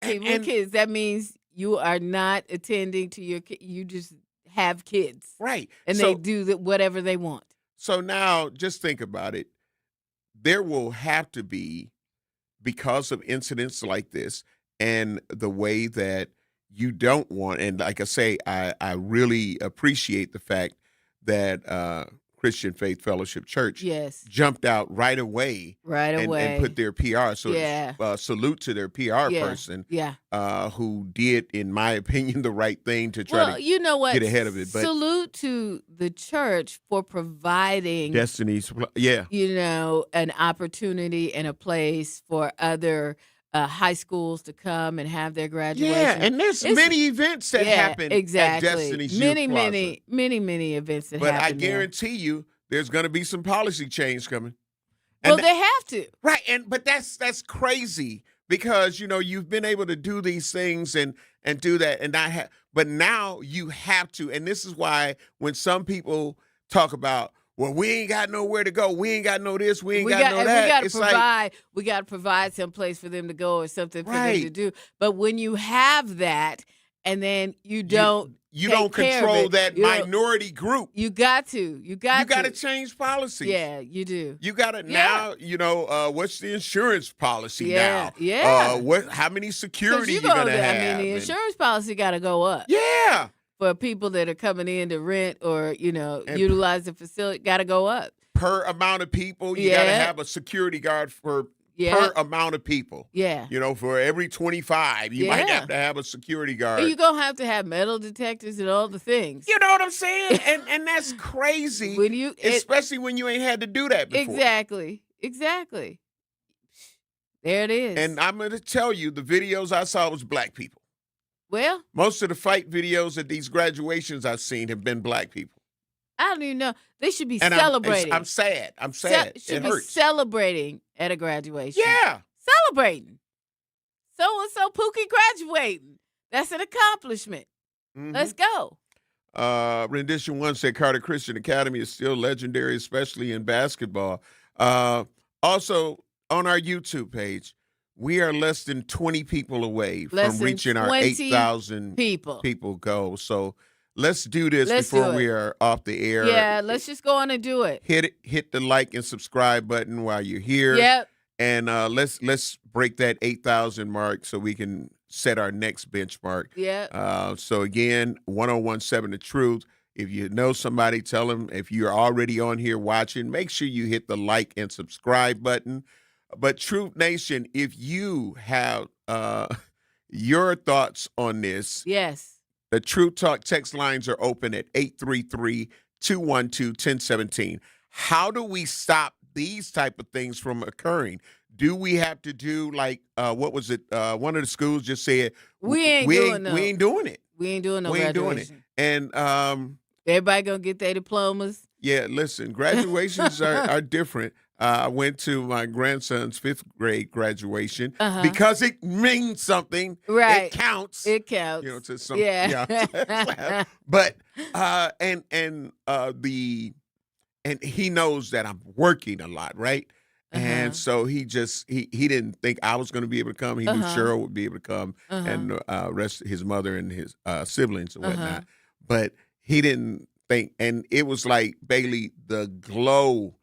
People with kids. That means you are not attending to your kids. You just have kids. Right. And So- they do whatever they want. So now just think about it. There will have to be, because of incidents like this and the way that you don't want, and like I say, I really appreciate the fact that Christian Faith Fellowship Church Yes. jumped out right away. Right away. And put their PR. So Yeah. salute to their PR Yeah. person Yeah. who did, in my opinion, the right thing to try to you know what? get ahead of it. But Salute to the church for providing Destiny's, yeah. an opportunity and a place for other high schools to come and have their graduation. Yeah, and there's many events that happen exactly. at Destiny's Youth many, Plaza. many events that But happen I guarantee you, there's going to be some policy change coming. Well, they have to. Right, but that's crazy because you've been able to do these things and do that and not have, but now you have to, and this is why when some people talk about, well, we ain't got nowhere to go, we ain't got no this, we ain't got no that. We got to provide some place for them to go or something for them to do. But when you have that, and then you don't control that minority group. You got to. You got to change policies. Yeah, you do. You got to now. What's the insurance policy now? Yeah. How many security you gonna gonna have? the insurance policy got to go up. Yeah. For people that are coming in to rent or utilize the facility, got to go up per amount of people. You got to have a security guard per amount of people. Yeah. For every 25, you might have to have a security guard. And you're going to have metal detectors and all the things. You know what I'm saying? and that's crazy. Especially when you ain't had to do that before. Exactly. There it is. And I'm going to tell you, the videos I saw was black people. Well, most of the fight videos at these graduations I've seen have been black people. I don't even know. They should be celebrating. I'm sad. Should be celebrating at a graduation. Yeah. Celebrating. So-and-so Pookie graduating. That's an accomplishment. Mm-hmm. Let's go. Rendition 1 said Carter Christian Academy is still legendary, especially in basketball. Also, on our YouTube page, we are less than 20 people away from reaching our 8,000 people goal. So let's do this before we are off the air. Yeah, let's just go on and do it. Hit the like and subscribe button while you're here. Yep. And let's break that 8,000 mark so we can set our next benchmark. Yeah. So again, 1017 The Truth. If you know somebody, tell them. If you're already on here watching, make sure you hit the like and subscribe button. But Truth Nation, if you have your thoughts on this, yes, the Truth Talk text lines are open at 833-212-1017. How do we stop these type of things from occurring? Do we have to do like what was it? One of the schools just said we ain't doing it. We ain't doing it. We ain't doing no we ain't graduation. Doing it. And everybody gonna get their diplomas. Yeah, listen, graduations are different. I went to my grandson's 5th grade graduation because it means something. Right. It counts. It counts. To some, yeah. But and he knows that I'm working a lot, right? And so he didn't think I was going to be able to come. He knew Cheryl would be able to come, and rest his mother and his siblings and whatnot. But he didn't think, and it was like Bailey, the glow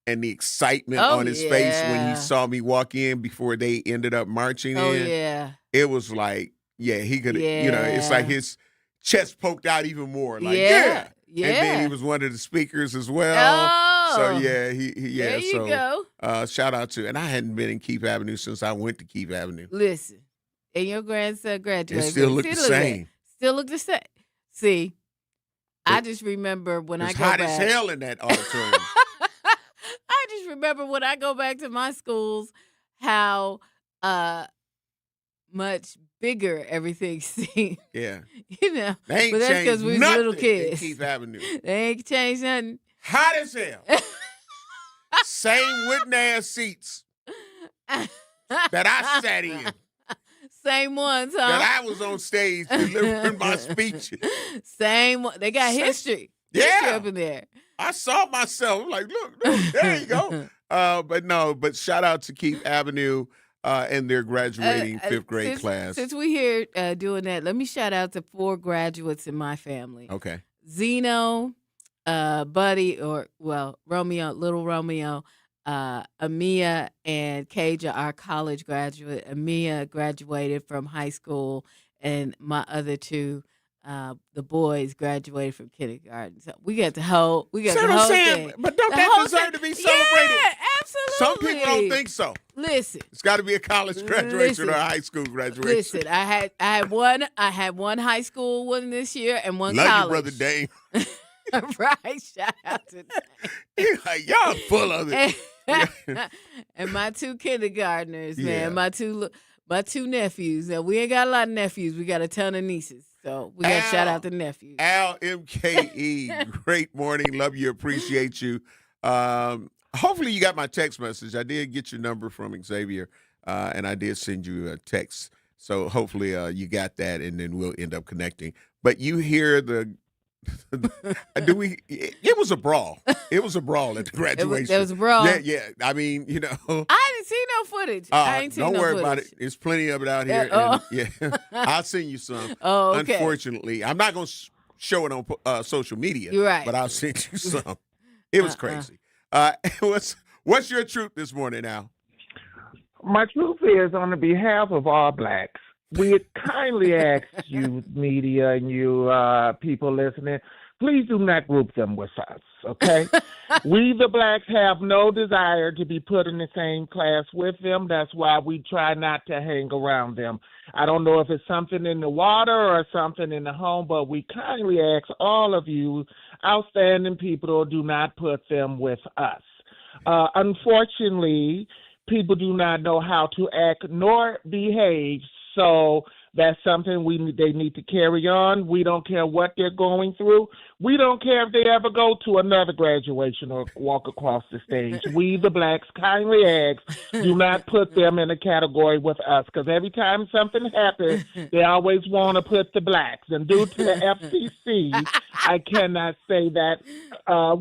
and the excitement on his face when he saw me walk in before they ended up marching in. Yeah. It was like, he could, it's like his chest poked out even more. Like, yeah. And then he was one of the speakers as well. Oh. So there you go. Shout out to, and I hadn't been in Keith Avenue since I went to Keith Avenue. Listen, and your grandson graduated. It still looked the same. Still look the same. See, I just remember when I go back. It's hot as hell in that auditorium. I just remember when I go back to my schools, how much bigger everything seemed. Yeah. They ain't but that's because we was little kids. Keith Avenue. They ain't changed nothing. Hot as hell. Same wooden ass seats that I sat in. Same ones, huh? That I was on stage delivering my speeches. Same one. They got history. Yeah. History up in there. I saw myself. I'm like, look, there you go. But shout out to Keith Avenue. and their graduating fifth grade class. Since we're here doing that, let me shout out to 4 graduates in my family. Okay. Zeno, Buddy, Romeo, little Romeo, Amia, and Kaja, our college graduate. Amia graduated from high school, and my other 2, the boys, graduated from kindergarten. So we got the whole thing. But don't The that whole deserve thing. to be celebrated? Yeah, absolutely. Some people don't think so. Listen, it's got to be a college graduation or a high school graduation. Listen, I had one high school one this year and one Love college. you, brother Dave. Right, shout out to Dave. Y'all full of it. And my 2 kindergartners, Yeah. man, my two nephews. Now we ain't got a lot of nephews. We got a ton of nieces. So we got to shout out the nephews. Al MKE, great morning. Love you, appreciate you. Hopefully you got my text message. I did get your number from Xavier, and I did send you a text. So hopefully you got that, and then we'll end up connecting. But you hear it was a brawl. It was a brawl at the graduation. It was a brawl. Yeah. I mean, you know. I didn't see no footage. I ain't seen no Don't worry footage. about it. There's plenty of it out here. And, I'll send you some. Oh, okay. Unfortunately, I'm not going to show it on social media. You're right. But I'll send you some. It was crazy. What's your truth this morning, Al? My truth is, on the behalf of all blacks, we kindly ask you, media, and you people listening, please do not group them with us, okay? We, the blacks, have no desire to be put in the same class with them. That's why we try not to hang around them. I don't know if it's something in the water or something in the home, but we kindly ask all of you outstanding people, do not put them with us. Unfortunately, people do not know how to act nor behave, so that's something they need to carry on. We don't care what they're going through. We don't care if they ever go to another graduation or walk across the stage. We, the blacks, kindly ask, do not put them in a category with us, because every time something happens, they always want to put the blacks. And due to the FCC, I cannot say that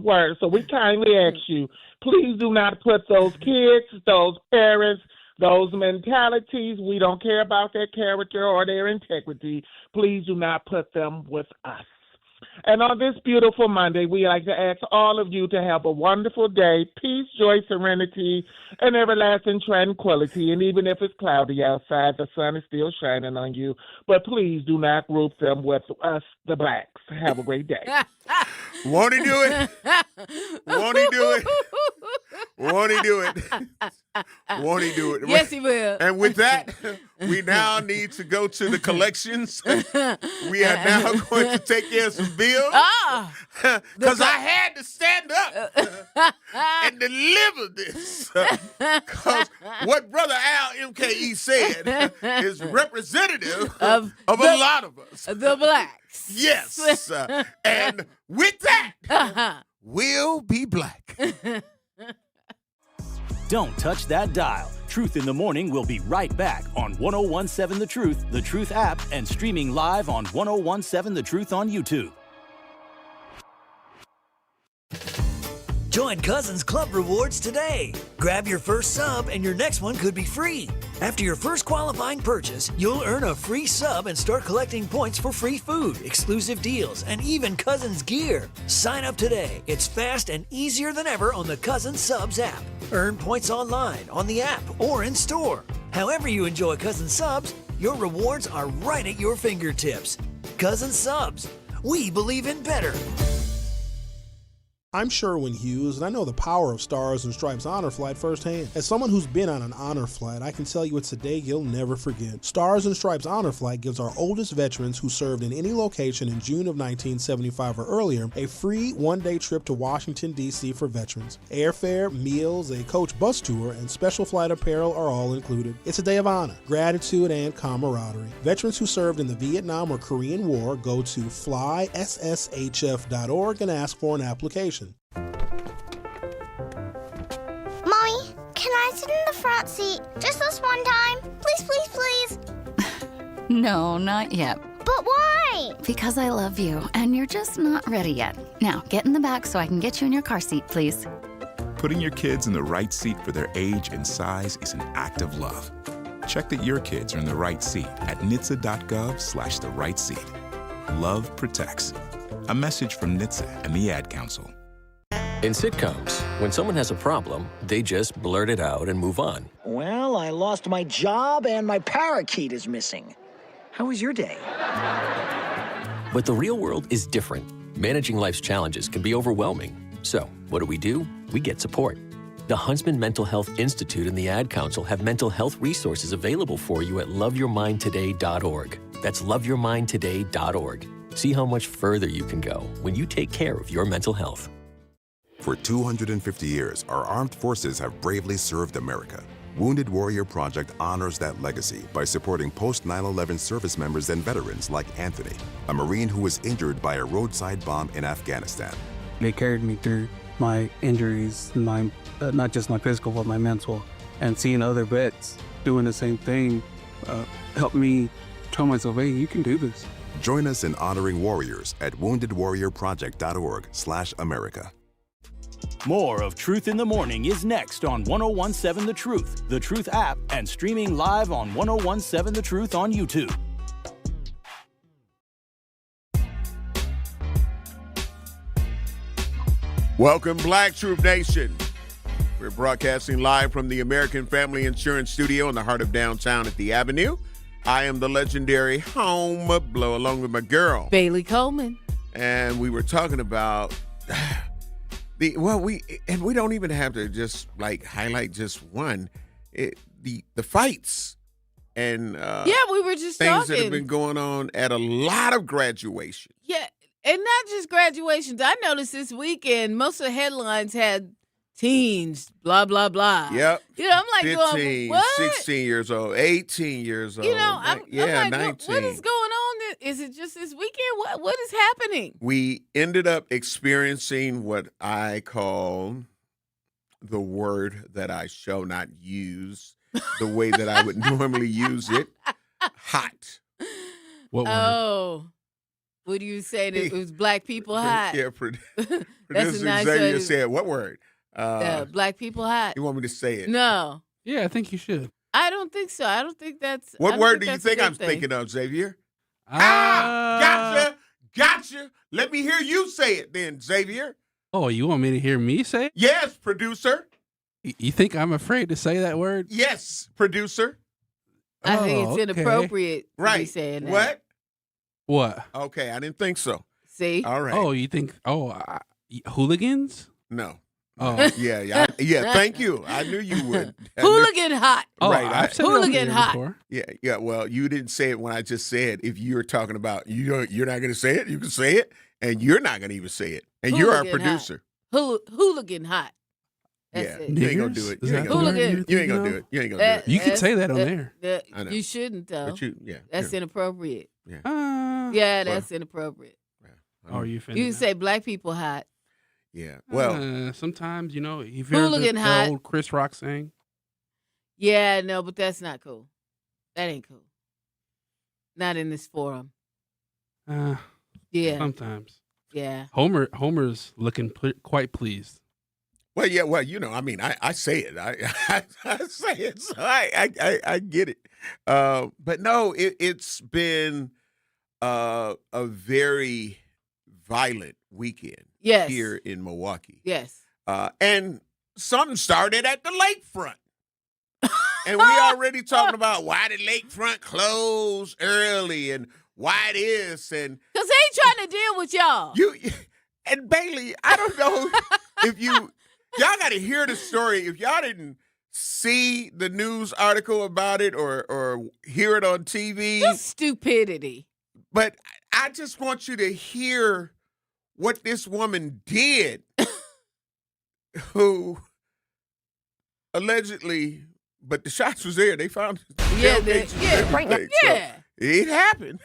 word. So we kindly ask you, please do not put those kids, those parents, those mentalities, we don't care about their character or their integrity. Please do not put them with us. And on this beautiful Monday, we like to ask all of you to have a wonderful day, peace, joy, serenity, and everlasting tranquility. And even if it's cloudy outside, the sun is still shining on you. But please do not group them with us, the blacks. Have a great day. Won't he do it? Won't he do it? Won't he do it? Won't he do it? Yes, he will. And with that, we now need to go to the collections. We are now going to take care of some bills. Because I had to stand up and deliver this. Because what Brother Al MKE said is representative of a lot of us. The blacks. Yes. And with that, we'll be black. Don't touch that dial. Truth in the Morning will be right back on 1017 The Truth app, and streaming live on 1017 The Truth on YouTube. Join Cousins Club Rewards today. Grab your first sub and your next one could be free. After your first qualifying purchase, you'll earn a free sub and start collecting points for free food, exclusive deals, and even Cousins gear. Sign up today. It's fast and easier than ever on the Cousins Subs app. Earn points online, on the app, or in store. However you enjoy Cousins Subs, your rewards are right at your fingertips. Cousins Subs. We believe in better. I'm Sherwin Hughes, and I know the power of Stars and Stripes Honor Flight firsthand. As someone who's been on an honor flight, I can tell you it's a day you'll never forget. Stars and Stripes Honor Flight gives our oldest veterans who served in any location in June of 1975 or earlier a free one-day trip to Washington, D.C. for veterans. Airfare, meals, a coach bus tour, and special flight apparel are all included. It's a day of honor, gratitude, and camaraderie. Veterans who served in the Vietnam or Korean War go to flySSHF.org and ask for an application. Mommy, can I sit in the front seat just this one time? Please, please, please. No, not yet. But why? Because I love you, and you're just not ready yet. Now, get in the back so I can get you in your car seat, please. Putting your kids in the right seat for their age and size is an act of love. Check that your kids are in the right seat at nhtsa.gov/the right seat. Love protects. A message from NHTSA and the Ad Council. In sitcoms, when someone has a problem, they just blurt it out and move on. Well, I lost my job and my parakeet is missing. How was your day? But the real world is different. Managing life's challenges can be overwhelming. So, what do? We get support. The Huntsman Mental Health Institute and the Ad Council have mental health resources available for you at loveyourmindtoday.org. That's loveyourmindtoday.org. See how much further you can go when you take care of your mental health. For 250 years, our armed forces have bravely served America. Wounded Warrior Project honors that legacy by supporting post-9/11 service members and veterans like Anthony, a Marine who was injured by a roadside bomb in Afghanistan. They carried me through my injuries, not just my physical, but my mental. And seeing other vets doing the same thing helped me tell myself, hey, you can do this. Join us in honoring warriors at woundedwarriorproject.org/America. More of Truth in the Morning is next on 1017 The Truth, The Truth app, and streaming live on 1017 The Truth on YouTube. Welcome, Black Truth Nation. We're broadcasting live from the American Family Insurance Studio in the heart of downtown at the Avenue. I am the legendary Home Blow, along with my girl, Bailey Coleman. And we were talking about we don't even have to just like highlight just one. The fights and we were just things talking that have been going on at a lot of graduations. Yeah, and not just graduations. I noticed this weekend most of the headlines had teens, blah, blah, blah. Yep. You know, I'm like 15, going, what? 16 years old, 18 years old. You know, I'm like, 19. what is going on? Is it just this weekend? What is happening? We ended up experiencing what I call the word that I shall not use the way that I would normally use it. Hot. What word? Oh. What do you say? That it was black people hot? Yeah, That's producer a nice Xavier way said, what word? Black people hot. You want me to say it? No. Yeah, I think you should. I don't think so. I don't think that's. What word do you think I'm thinking of, Xavier? Gotcha. Let me hear you say it then, Xavier. Oh, you want me to hear me say it? Yes, producer. You think I'm afraid to say that word? Yes, producer. I think it's inappropriate to be saying that. What? Okay, I didn't think so. See? All right. Oh, you think? Hooligans? No. Oh, yeah. Thank you. I knew you would. Hooligan hot. Oh, Right. I've said Hooligan it hot. before. Yeah. Well, you didn't say it when I just said. If you're talking about you're not going to say it, you can say it, and you're not going to even say it, and you're our Hooligan producer. Hooligan hot. That's Yeah, it. you ain't gonna do it. You ain't gonna do it. You ain't gonna do it. You ain't gonna do it. You can say that on there. I know. You shouldn't though. But That's inappropriate. Yeah. That's inappropriate. Oh, you finna You know. can say black people hot. Yeah. Well, sometimes, you've heard Hooligan the hot. old Chris Rock saying. Yeah, no, but that's not cool. That ain't cool. Not in this forum. Yeah. Sometimes. Yeah. Homer's looking quite pleased. Well, yeah. Well, I mean, I say it. I say it. So I get it. But no, it's been a very violent weekend. Yes. Here in Milwaukee. Yes. And something started at the lakefront. And we already talking about why the lakefront closed early and why it is. And because they ain't trying to deal with y'all. And Bailey, I don't know if y'all got to hear the story. If y'all didn't see the news article about it or hear it on TV. Just stupidity. But I just want you to hear what this woman did, who allegedly, but the shots was there. They found Right now. Yeah. It happened.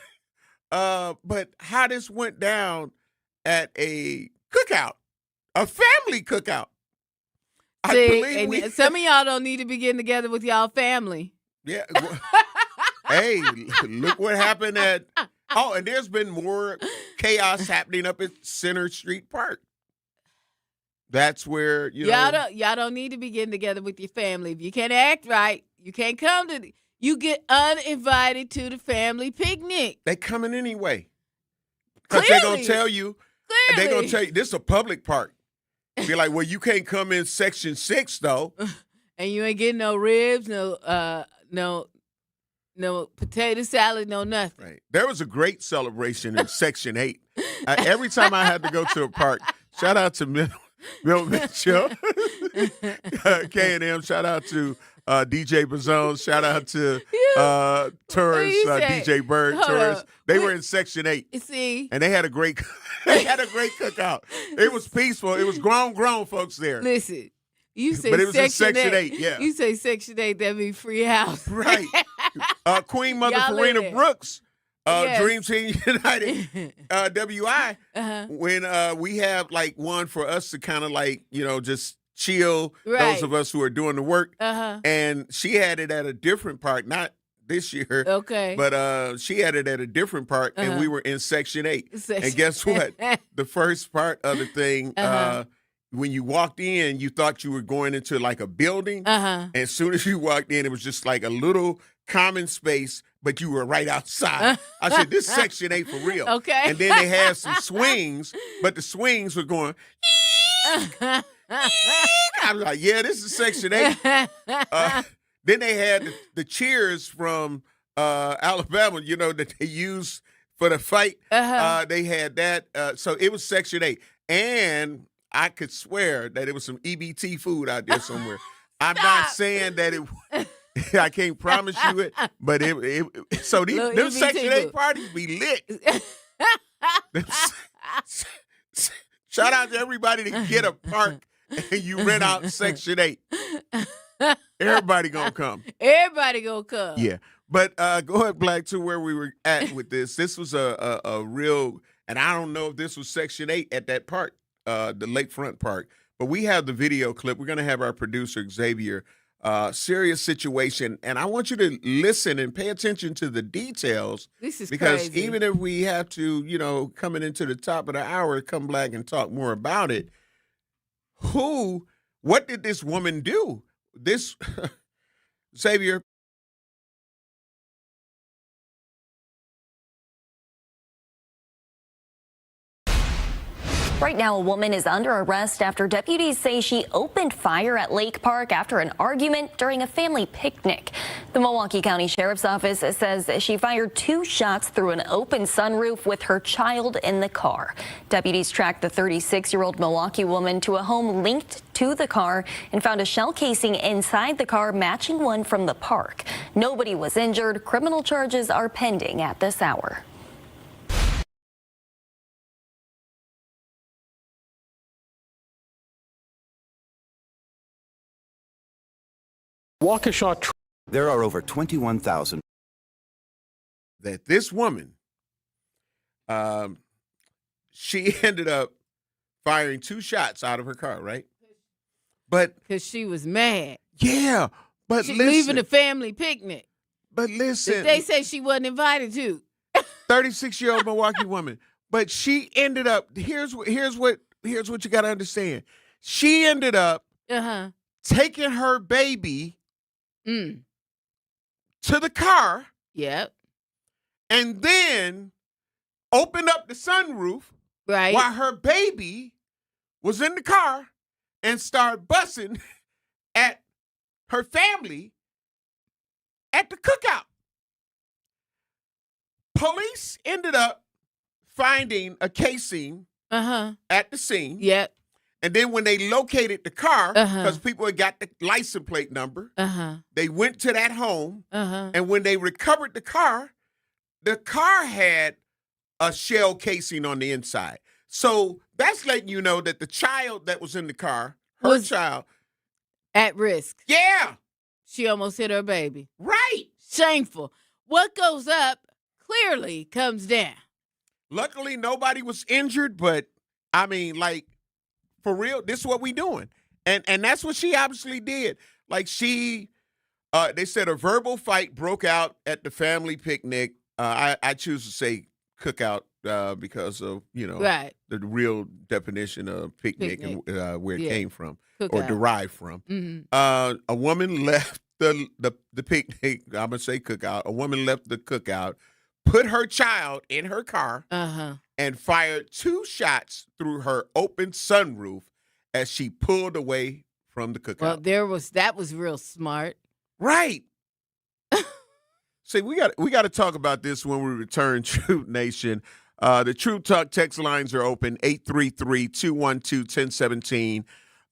But how this went down at a cookout, a family cookout. Some of y'all don't need to be getting together with y'all family. Yeah. Hey, look what happened at. Oh, and there's been more chaos happening up at Center Street Park. That's where y'all don't need to be getting together with your family. If you can't act right, you can't come to. You get uninvited to the family picnic. They coming anyway. Because they're going to tell you, Clearly. they're going to tell you, this is a public park. Be like, well, you can't come in section 6, though. And you ain't getting no ribs, no potato salad, no nothing. Right. There was a great celebration in section 8. Every time I had to go to a park, shout out to Mill Mitchell, K&M, shout out to DJ Bazone, shout out to Tourist, DJ Bird, Tourist. They were in section 8. See? And they had a great cookout. It was peaceful. It was grown folks there. Listen, you say but it was in section 8, yeah. You say section 8, that means free house. Right. Queen Mother Y'all Farina Brooks, Yes. Dream Team United, WI, when we have like one for us to kind of like, just chill, those of us who are doing the work. And she had it at a different park, not this year. Okay. But she had it at a different park, and we were in section 8. And guess what? The first part of the thing, when you walked in, you thought you were going into like a building. And as soon as you walked in, it was just like a little common space, but you were right outside. I said, this is section 8 for real. Okay. And then they had some swings, but the swings were going, I was like, yeah, this is section 8. Then they had the cheers from Alabama, that they used for the fight. They had that. So it was section 8. And I could swear that it was some EBT food out there somewhere. I'm not saying that it I can't promise you it, but so them section 8 parties be lit. Shout out to everybody to get a park and you rent out section 8. Everybody gonna come. Everybody gonna come. Yeah. But going back to where we were at with this was a real, and I don't know if this was section 8 at that park, the Lakefront Park, but we have the video clip. We're gonna have our producer Xavier. Serious situation, and I want you to listen and pay attention to the details. This is because crazy. even if we have to, coming into the top of the hour, come back and talk more about it. What did this woman do? This Xavier. Right now, a woman is under arrest after deputies say she opened fire at Lake Park after an argument during a family picnic. The Milwaukee County Sheriff's Office says she fired 2 shots through an open sunroof with her child in the car. Deputies tracked the 36-year-old Milwaukee woman to a home linked to the car and found a shell casing inside the car matching one from the park. Nobody was injured. Criminal charges are pending at this hour. Waukesha. There are over 21,000. That this woman, she ended up firing 2 shots out of her car, right? But because she was mad. Yeah, but she listen, leaving the family picnic. But listen, that they say she wasn't invited to. 36-year-old Milwaukee woman, but she ended up. Here's what you got to understand. She ended up taking her baby to the car. Yep. And then opened up the sunroof while her baby was in the car and started bussing at her family at the cookout. Police ended up finding a casing at the scene. Yep. And then when they located the car, because people had got the license plate number, they went to that home. And when they recovered the car had a shell casing on the inside. So that's letting you know that the child that was in the car, her child, at risk. Yeah. She almost hit her baby. Right. Shameful. What goes up clearly comes down. Luckily, nobody was injured, but I mean, like, for real, this is what we doing. And that's what she obviously did. Like they said a verbal fight broke out at the family picnic. I choose to say cookout because of, the real definition of picnic. And where it came from Cookout. or derived from. Mm-hmm. A woman left the picnic. I'm gonna say cookout. A woman left the cookout, put her child in her car, and fired 2 shots through her open sunroof as she pulled away from the cookout. Well, that was real smart. Right. See, we got to talk about this when we return, Truth Nation. The Truth Talk text lines are open, 833-212-1017.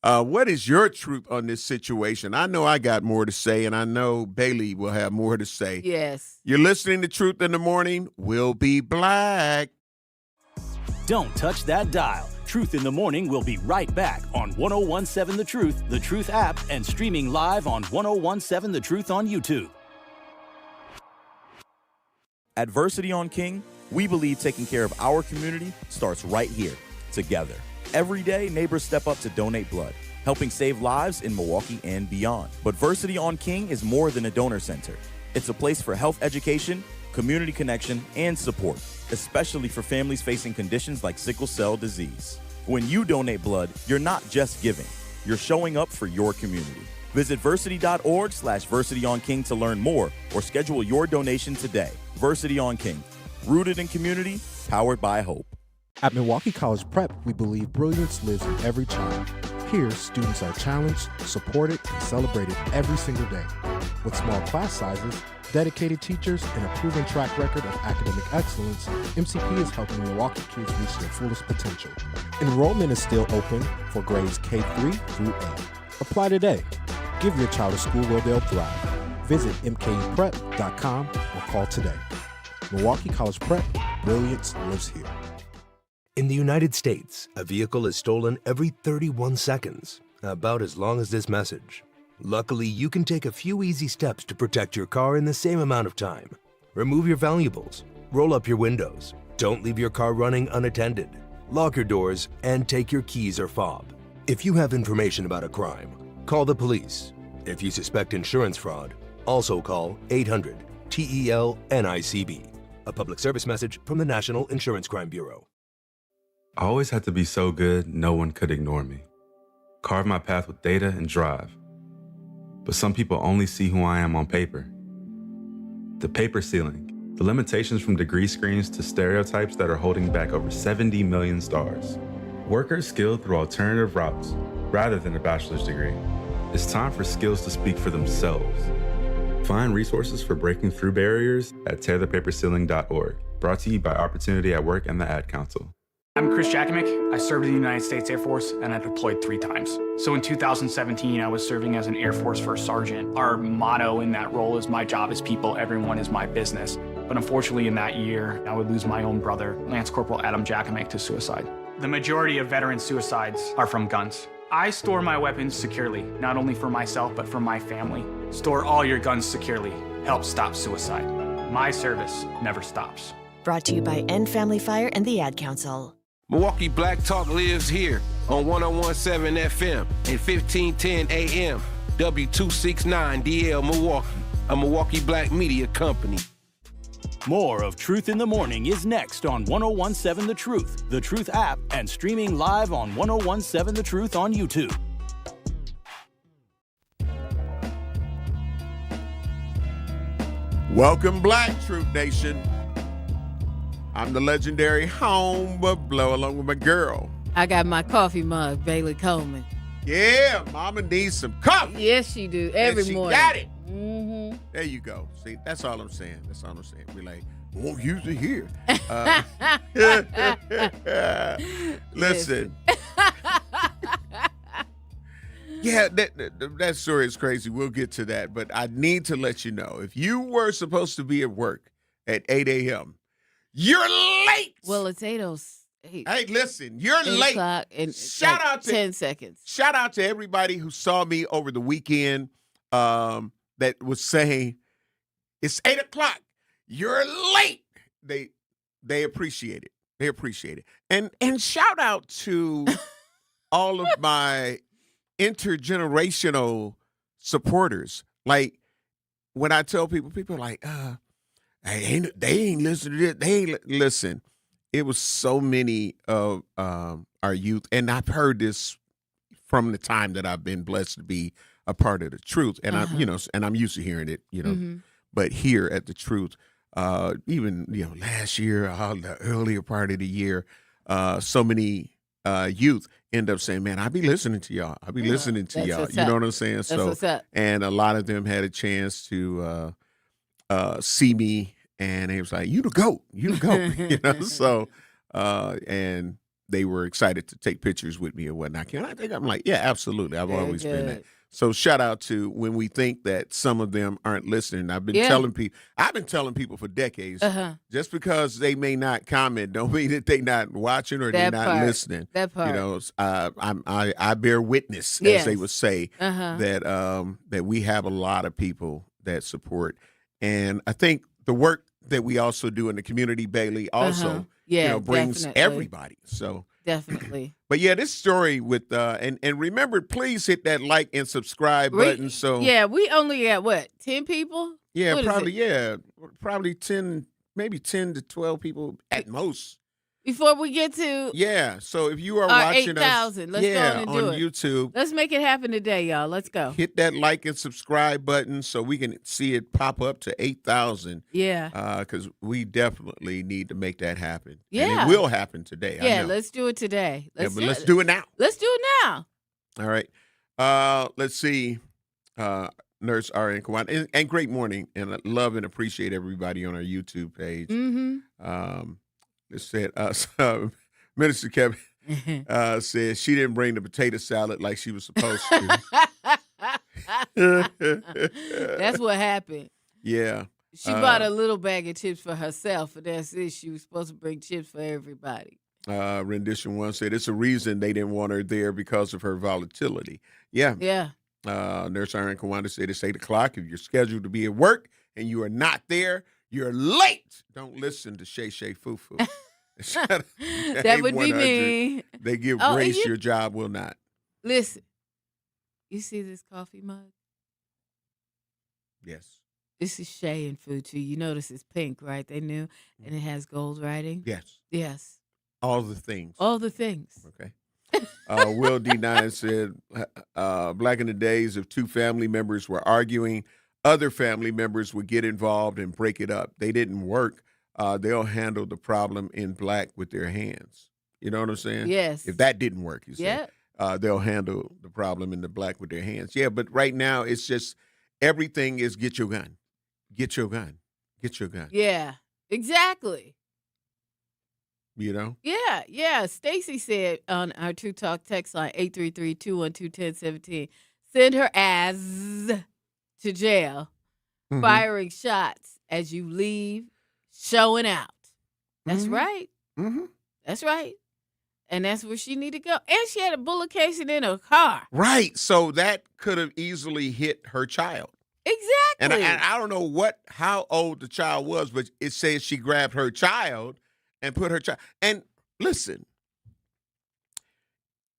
What is your truth on this situation? I know I got more to say, and I know Bailey will have more to say. Yes. You're listening to Truth in the Morning. We'll be black. Don't touch that dial. Truth in the Morning will be right back on 1017 The Truth app, and streaming live on 1017 The Truth on YouTube. At Versity on King, we believe taking care of our community starts right here, together. Every day, neighbors step up to donate blood, helping save lives in Milwaukee and beyond. But Versity on King is more than a donor center. It's a place for health education, community connection, and support, especially for families facing conditions like sickle cell disease. When you donate blood, you're not just giving, you're showing up for your community. Visit versity.org/VersityOnKing to learn more or schedule your donation today. Versity on King, rooted in community, powered by hope. At Milwaukee College Prep, we believe brilliance lives in every child. Here, students are challenged, supported, and celebrated every single day. With small class sizes, dedicated teachers, and a proven track record of academic excellence, MCP is helping Milwaukee kids reach their fullest potential. Enrollment is still open for grades K-3 through 8. Apply today. Give your child a school where they'll thrive. Visit mkuprep.com or call today. Milwaukee College Prep, brilliance lives here. In the United States, a vehicle is stolen every 31 seconds, about as long as this message. Luckily, you can take a few easy steps to protect your car in the same amount of time. Remove your valuables, roll up your windows, don't leave your car running unattended, lock your doors, and take your keys or fob. If you have information about a crime, call the police. If you suspect insurance fraud, also call 800-TEL-NICB. A public service message from the National Insurance Crime Bureau. I always had to be so good, no one could ignore me. Carve my path with data and drive. But some people only see who I am on paper. The paper ceiling, the limitations from degree screens to stereotypes that are holding back over 70 million stars. Workers skilled through alternative routes, rather than a bachelor's degree. It's time for skills to speak for themselves. Find resources for breaking through barriers at tearthepaperceiling.org. Brought to you by Opportunity at Work and the Ad Council. I'm Chris Jakimick. I served in the United States Air Force and I deployed 3 times. So in 2017, I was serving as an Air Force First Sergeant. Our motto in that role is my job is people, everyone is my business. But unfortunately in that year, I would lose my own brother, Lance Corporal Adam Jakimick, to suicide. The majority of veteran suicides are from guns. I store my weapons securely, not only for myself, but for my family. Store all your guns securely. Help stop suicide. My service never stops. Brought to you by End Family Fire and the Ad Council. Milwaukee Black Talk lives here on 1017 FM and 1510 AM, W269DL Milwaukee, a Milwaukee Black media company. More of Truth in the Morning is next on 1017 The Truth app, and streaming live on 1017 The Truth on YouTube. Welcome, Black Truth Nation. I'm the legendary Home of Blow, along with my girl. I got my coffee mug, Bailey Coleman. Yeah, Mama needs some coffee. Yes, she do. Every she morning. Got it. Mm-hmm. There you go. See, that's all I'm saying. We like, won't use it here. Listen. Yeah, that story is crazy. We'll get to that. But I need to let you know, if you were supposed to be at work at 8 a.m., you're late. Well, it's 8:08. Hey, listen, you're late. Shout out to 10 seconds. Shout out to everybody who saw me over the weekend that was saying, it's 8 o'clock. You're late. They appreciate it. They appreciate it. And shout out to all of my intergenerational supporters. Like, when I tell people are like, they ain't listening to this. They ain't listen. It was so many of our youth, and I've heard this from the time that I've been blessed to be a part of the truth, and I'm used to hearing it, but here at the Truth, even last year, the earlier part of the year, so many youth end up saying, "Man, I be listening to y'all. I be listening to y'all." You know what I'm saying? That's what's up. And a lot of them had a chance to see me, and they was like, "You the GOAT, you the GOAT." So and they were excited to take pictures with me and whatnot. And I think I'm like, yeah, absolutely. I've always been that. So shout out to when we think that some of them aren't listening. I've been telling people for decades, just because they may not comment don't mean that they not watching or they're not listening. That part. I bear witness, as they would say, that we have a lot of people that support. And I think the work that we also do in the community, Bailey, also brings everybody. So definitely. But yeah, this story with and remember, please hit that like and subscribe button. So we only got 10 people? Yeah, probably 10, maybe 10 to 12 people at most. Before we get to so if you are watching 8,000, let's go on and do it. YouTube, let's make it happen today, y'all. Let's go. Hit that like and subscribe button so we can see it pop up to 8,000. Yeah, because we definitely need to make that happen. Yeah, and it will happen today. Yeah, let's do it today. Let's do it now. Let's do it now. All right. Let's see. Nurse RN Kwan, and great morning, and I love and appreciate everybody on our YouTube page. It said, Minister Kevin said she didn't bring the potato salad like she was supposed to. That's what happened. Yeah. She bought a little bag of chips for herself, and that's it. She was supposed to bring chips for everybody. Rendition 1 said, it's a reason they didn't want her there because of her volatility. Yeah. Yeah. Nurse Aaron Kawanda said it's 8 o'clock. If you're scheduled to be at work and you are not there, you're late. Don't listen to Shay Shay Foo Foo. That would be me. They give grace, your job will not. Listen, you see this coffee mug? Yes. This is Shay and Foo too. You notice it's pink, right? They knew, and it has gold writing. Yes. Yes. All the things. All the things. Okay. Will D9 said, back in the days, if two family members were arguing, other family members would get involved and break it up. They didn't work. They'll handle the problem in black with their hands. You know what I'm saying? Yes. If that didn't work, you said, they'll handle the problem in the black with their hands. Yeah, but right now it's just everything is get your gun. Get your gun. Get your gun. Yeah, exactly. You know? Yeah, yeah. Stacy said on our True Talk text line, 833-212-1017, send her ass to jail, firing shots as you leave, showing out. That's right. That's right. And that's where she need to go. And she had a bullet casing in her car. Right. So that could have easily hit her child. Exactly. And I don't know how old the child was, but it says she grabbed her child and put her child. And listen,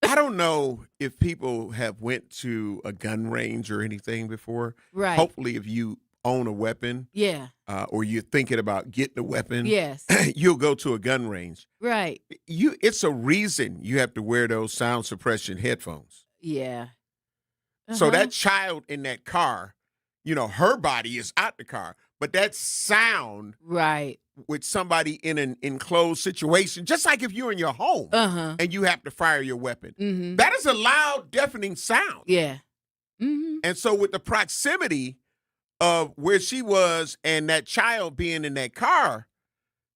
I don't know if people have went to a gun range or anything before. Right. Hopefully, if you own a weapon, or you're thinking about getting a weapon, you'll go to a gun range. Right. It's a reason you have to wear those sound suppression headphones. Yeah. So that child in that car, her body is out the car, but that sound, right, with somebody in an enclosed situation, just like if you're in your home and you have to fire your weapon, that is a loud, deafening sound. Yeah. And so with the proximity of where she was and that child being in that car,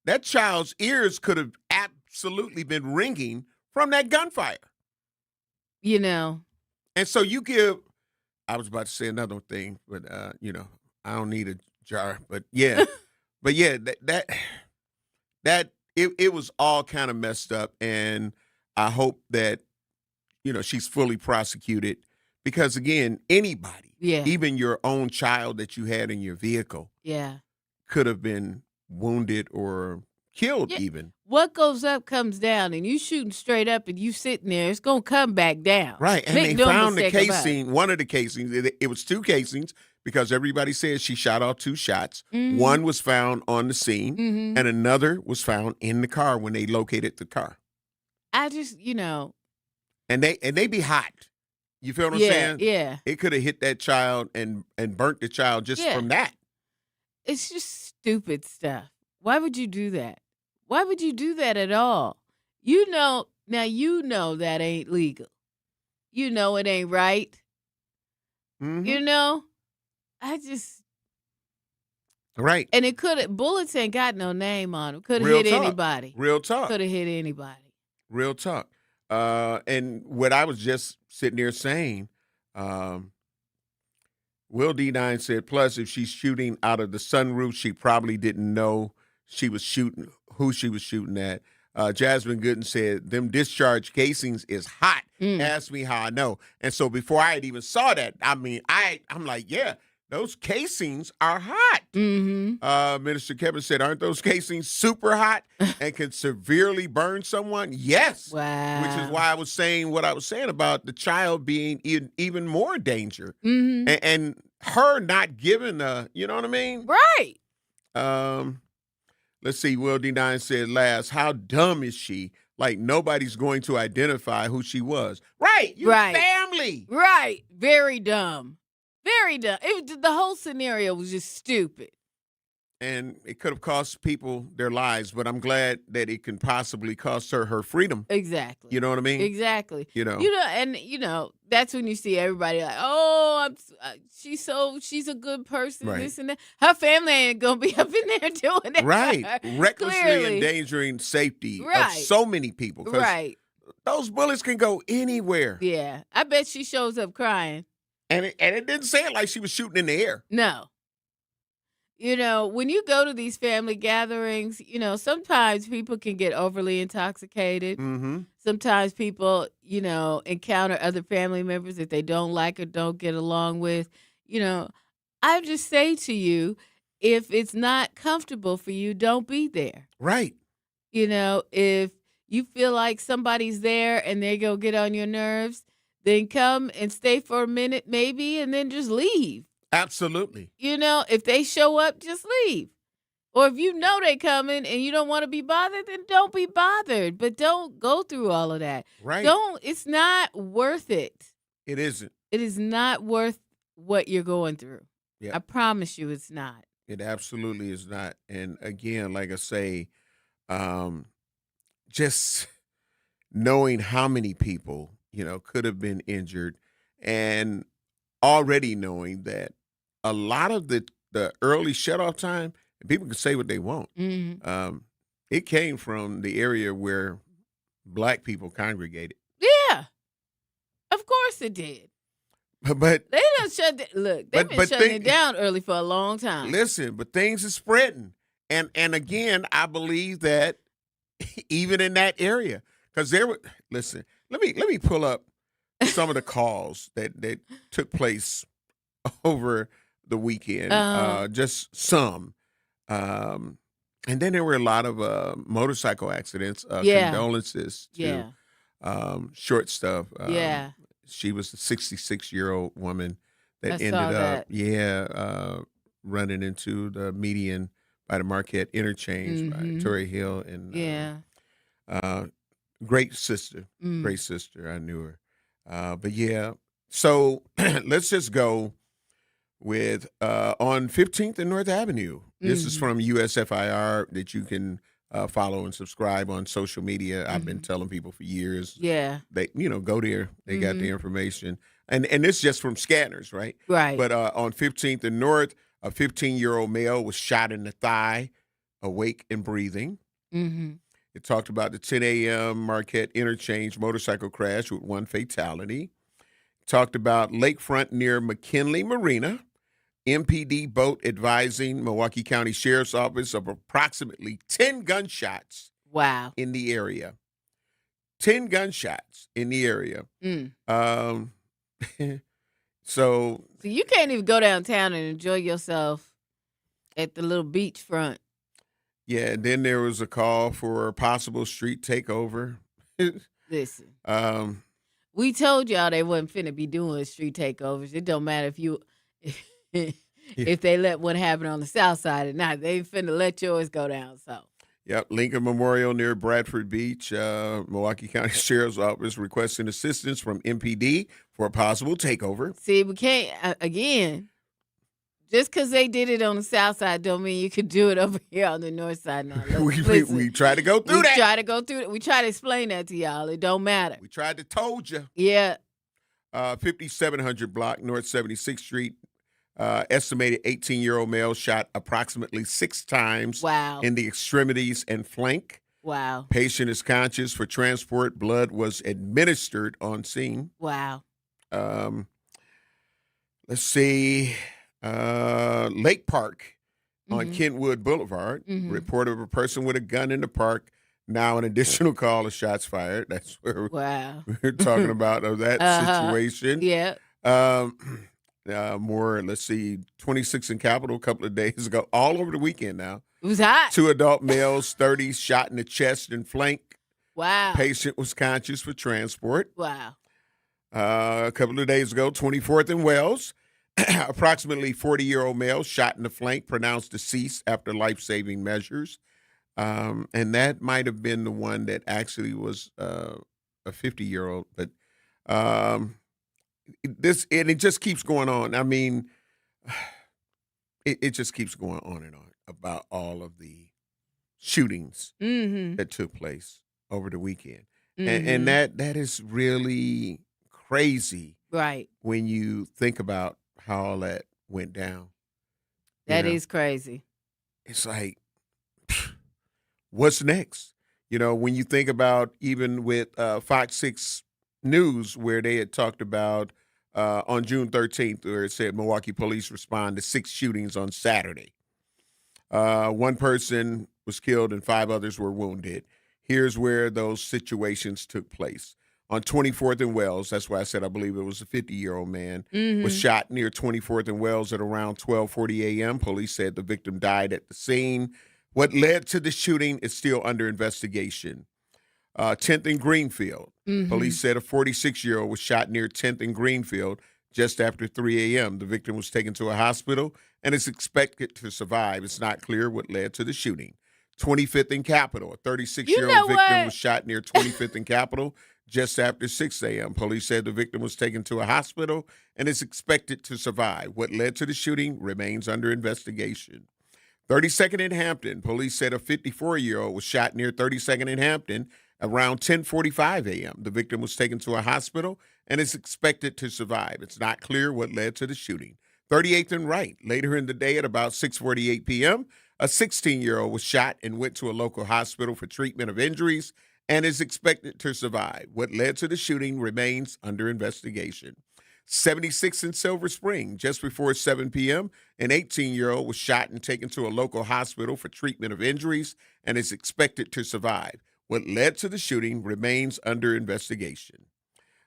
that child's ears could have absolutely been ringing from that gunfire. And so you give, I was about to say another thing, but, I don't need a jar, but yeah. But yeah, it was all kind of messed up, and I hope that she's fully prosecuted, because again, anybody, even your own child that you had in your vehicle, could have been wounded or killed even. What goes up comes down, and you shooting straight up, and you sitting there, it's gonna come back down. Right, and they found the casing. One of the casings, it was two casings. Because everybody says she shot off 2 shots. One was found on the scene, and another was found in the car when they located the car. I just, And they be hot. You feel what I'm saying? Yeah. It could have hit that child and burnt the child just from that. It's just stupid stuff. Why would you do that? Why would you do that at all? You know that ain't legal. You know it ain't right. Mm-hmm. You know? I just... Right. And it could have... Bullets ain't got no name on them. Could have hit anybody. Real talk. Could have hit anybody. Real talk. And what I was just sitting there saying, Will D9 said, plus if she's shooting out of the sunroof, she probably didn't know she was shooting, who she was shooting at. Jasmine Gooden said, them discharge casings is hot. Ask me how I know. And so before I had even saw that, I mean, I'm like, yeah, those casings are hot. Mm-hmm. Minister Kevin said, aren't those casings super hot and can severely burn someone? Yes. Wow. Which is why I was saying what I was saying about the child being in even more danger. Mm-hmm. And her not giving you know what I mean? Right. Let's see. Will D9 said last, how dumb is she? Like nobody's going to identify who she was. Right. You family. Right. Very dumb. Very dumb. The whole scenario was just stupid. And it could have cost people their lives, but I'm glad that it can possibly cost her freedom. Exactly. You know what I mean? Exactly. You know, and that's when you see everybody like, oh, she's a good person. Right. This and that. Her family ain't gonna be up in there doing that. Right. Recklessly Clearly. endangering safety of Right. so many people. 'Cause Right. those bullets can go anywhere. Yeah. I bet she shows up crying. And it didn't say it like she was shooting in the air. No. When you go to these family gatherings, sometimes people can get overly intoxicated. Mm-hmm. Sometimes people, encounter other family members that they don't like or don't get along with. I just say to you, if it's not comfortable for you, don't be there. Right. If you feel like somebody's there and they're going to get on your nerves, then come and stay for a minute maybe and then just leave. Absolutely. If they show up, just leave. Or if you know they coming and you don't want to be bothered, then don't be bothered. But don't go through all of that. Right. It's not worth it. It isn't. It is not worth what you're going through. Yeah. I promise you it's not. It absolutely is not. And again, like I say, just knowing how many people, could have been injured and already knowing that a lot of the early shutoff time, and people can say what they want. Mm-hmm. It came from the area where black people congregated. Yeah. Of course it did. But they done they've been shutting it down early for a long time. Listen, but things are spreading. And again, I believe that even in that area, because listen, let me pull up some of the calls that took place over the weekend. Just some. And then there were a lot of motorcycle accidents. Condolences to Short Stuff. She was a 66-year-old woman that ended up running into the median by the Marquette interchange by Torrey Hill. And great sister. Great sister. I knew her. But yeah, so let's just go with on 15th and North Avenue. This is from USFIR that you can follow and subscribe on social media. I've been telling people for years. Yeah. They, go there. They got the information. And it's just from scanners, right? Right. But on 15th and North, a 15-year-old male was shot in the thigh, awake and breathing. Mm-hmm. It talked about the 10 a.m. Marquette interchange motorcycle crash with one fatality. Talked about lakefront near McKinley Marina. MPD boat advising Milwaukee County Sheriff's Office of approximately 10 gunshots. Wow. In the area. 10 gunshots in the area. So you can't even go downtown and enjoy yourself at the little beachfront. Yeah, and then there was a call for a possible street takeover. Listen. We told y'all they wasn't finna be doing street takeovers. It don't matter if they let one happen on the south side or not. They ain't finna let yours go down south. Yep, Lincoln Memorial near Bradford Beach. Milwaukee County Sheriff's Office requesting assistance from MPD for a possible takeover. See, we can't, again, just because they did it on the south side don't mean you could do it over here on the north side. Now, we tried to go through that. We try to go through it. We try to explain that to y'all. It don't matter. We tried to told you. Yeah. 5700 block, North 76th Street. Estimated 18-year-old male shot approximately 6 times in the extremities and flank. Wow. Patient is conscious for transport. Blood was administered on scene. Wow. Let's see. Lake Park on Kentwood Boulevard. Report of a person with a gun in the park. Now an additional call of shots fired. That's where we're talking about that situation. Yeah. More, let's see, 26 in Capitol a couple of days ago, all over the weekend now. It was hot. 2 adult males, 30s, shot in the chest and flank. Wow. Patient was conscious for transport. Wow. A couple of days ago, 24th and Wells, approximately 40-year-old male shot in the flank, pronounced deceased after life-saving measures. And that might have been the one that actually was a 50-year-old, but it just keeps going on. I mean, it just keeps going on and on about all of the shootings that took place over the weekend. And that is really crazy. Right. When you think about how all that went down. That is crazy. It's like, what's next? When you think about even with Fox 6 News, where they had talked about on June 13th, where it said Milwaukee police respond to 6 shootings on Saturday. 1 person was killed and 5 others were wounded. Here's where those situations took place. On 24th and Wells, that's why I said I believe it was a 50-year-old man, was shot near 24th and Wells at around 12:40 a.m. Police said the victim died at the scene. What led to the shooting is still under investigation. 10th and Greenfield. Police said a 46-year-old was shot near 10th and Greenfield just after 3 a.m. The victim was taken to a hospital and is expected to survive. It's not clear what led to the shooting. 25th and Capitol. A 36-year-old victim was shot near 25th and Capitol just after 6 a.m. Police said the victim was taken to a hospital and is expected to survive. What led to the shooting remains under investigation. 32nd and Hampton. Police said a 54-year-old was shot near 32nd and Hampton around 10:45 a.m. The victim was taken to a hospital and is expected to survive. It's not clear what led to the shooting. 38th and Wright. Later in the day at about 6:48 p.m., a 16-year-old was shot and went to a local hospital for treatment of injuries and is expected to survive. What led to the shooting remains under investigation. 76 in Silver Spring. Just before 7 p.m., an 18-year-old was shot and taken to a local hospital for treatment of injuries and is expected to survive. What led to the shooting remains under investigation.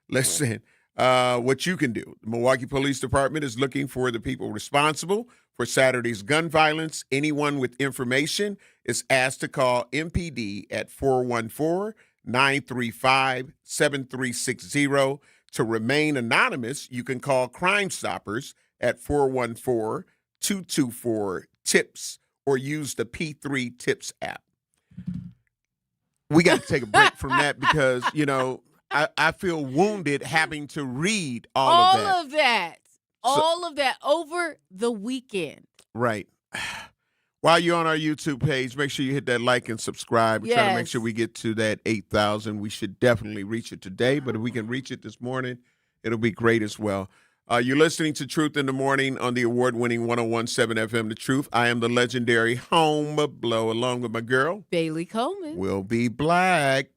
Listen, what you can do. The Milwaukee Police Department is looking for the people responsible for Saturday's gun violence. Anyone with information is asked to call MPD at 414-935-7360. To remain anonymous, you can call Crime Stoppers at 414-224-TIPS or use the P3 TIPS app. We got to take a break from that because, I feel wounded having to read all of that. All of that over the weekend. Right. While you're on our YouTube page, make sure you hit that like and subscribe. We're trying to make sure we get to that 8,000. We should definitely reach it today, but if we can reach it this morning, it'll be great as well. You're listening to Truth in the Morning on the award-winning 101.7 FM The Truth. I am the legendary Home Blow, along with my girl, Bailey Coleman. Will be black.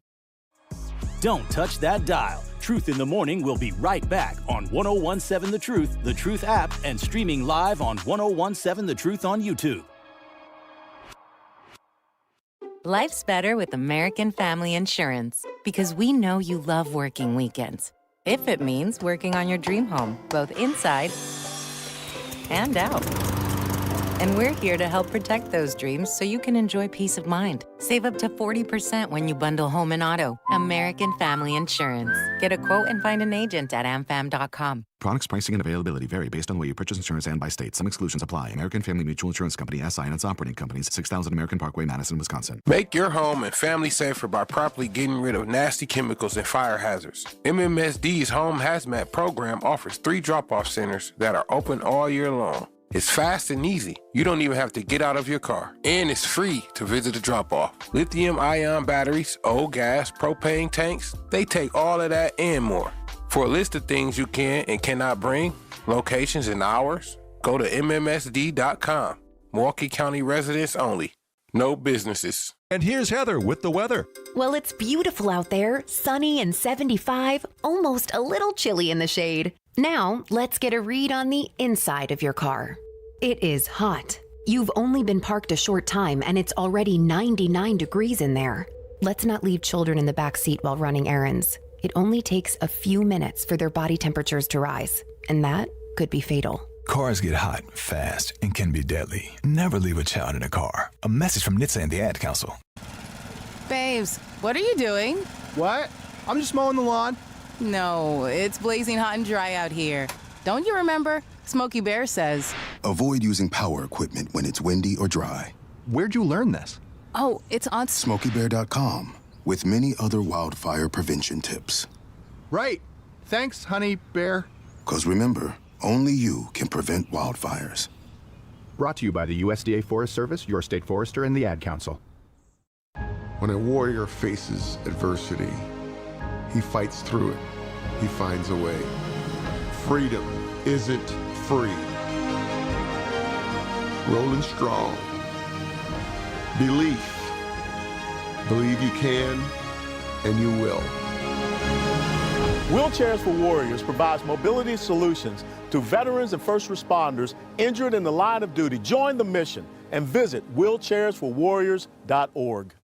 Don't touch that dial. Truth in the Morning will be right back on 101.7 The Truth app, and streaming live on 101.7 The Truth on YouTube. Life's better with American Family Insurance because we know you love working weekends. If it means working on your dream home, both inside and out. And we're here to help protect those dreams so you can enjoy peace of mind. Save up to 40% when you bundle home and auto. American Family Insurance. Get a quote and find an agent at amfam.com. Products, pricing, and availability vary based on where you purchase insurance and by state. Some exclusions apply. American Family Mutual Insurance Company, SI, and its operating companies, 6000 American Parkway, Madison, Wisconsin. Make your home and family safer by properly getting rid of nasty chemicals and fire hazards. MMSD's Home Hazmat program offers 3 drop-off centers that are open all year long. It's fast and easy. You don't even have to get out of your car. And it's free to visit a drop-off. Lithium-ion batteries, old gas, propane tanks, they take all of that and more. For a list of things you can and cannot bring, locations and hours, go to MMSD.com. Milwaukee County residents only. No businesses. And here's Heather with the weather. Well, it's beautiful out there, sunny and 75, almost a little chilly in the shade. Now, let's get a read on the inside of your car. It is hot. You've only been parked a short time and it's already 99 degrees in there. Let's not leave children in the back seat while running errands. It only takes a few minutes for their body temperatures to rise, and that could be fatal. Cars get hot, fast, and can be deadly. Never leave a child in a car. A message from NHTSA and the Ad Council. Babes, what are you doing? What? I'm just mowing the lawn. No, it's blazing hot and dry out here. Don't you remember? Smokey Bear says. Avoid using power equipment when it's windy or dry. Where'd you learn this? Oh, it's on SmokeyBear.com with many other wildfire prevention tips. Right. Thanks, honey bear. 'Cause remember, only you can prevent wildfires. Brought to you by the USDA Forest Service, your state forester, and the Ad Council. When a warrior faces adversity, he fights through it. He finds a way. Freedom isn't free. Rolling strong. Belief. Believe you can, and you will. Wheelchairs for Warriors provides mobility solutions to veterans and first responders injured in the line of duty. Join the mission and visit wheelchairsforwarriors.org.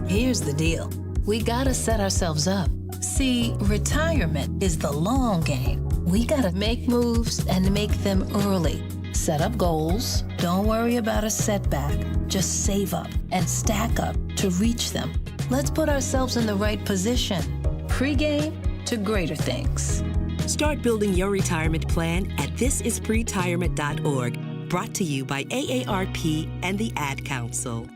Here's the deal. We gotta set ourselves up. See, retirement is the long game. We gotta make moves and make them early. Set up goals. Don't worry about a setback. Just save up and stack up to reach them. Let's put ourselves in the right position. Pre-game to greater things. Start building your retirement plan at thisispretirement.org. Brought to you by AARP and the Ad Council.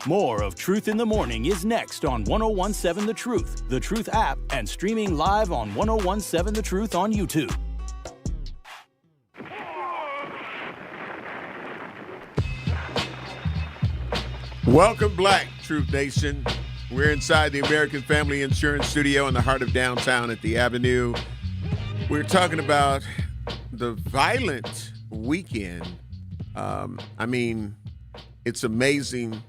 More of Truth in the Morning is next on 1017 The Truth app, and streaming live on 1017 The Truth on YouTube. Welcome back, Truth Nation. We're inside the American Family Insurance Studio in the heart of downtown at the Avenue. We're talking about the violent weekend. It's amazing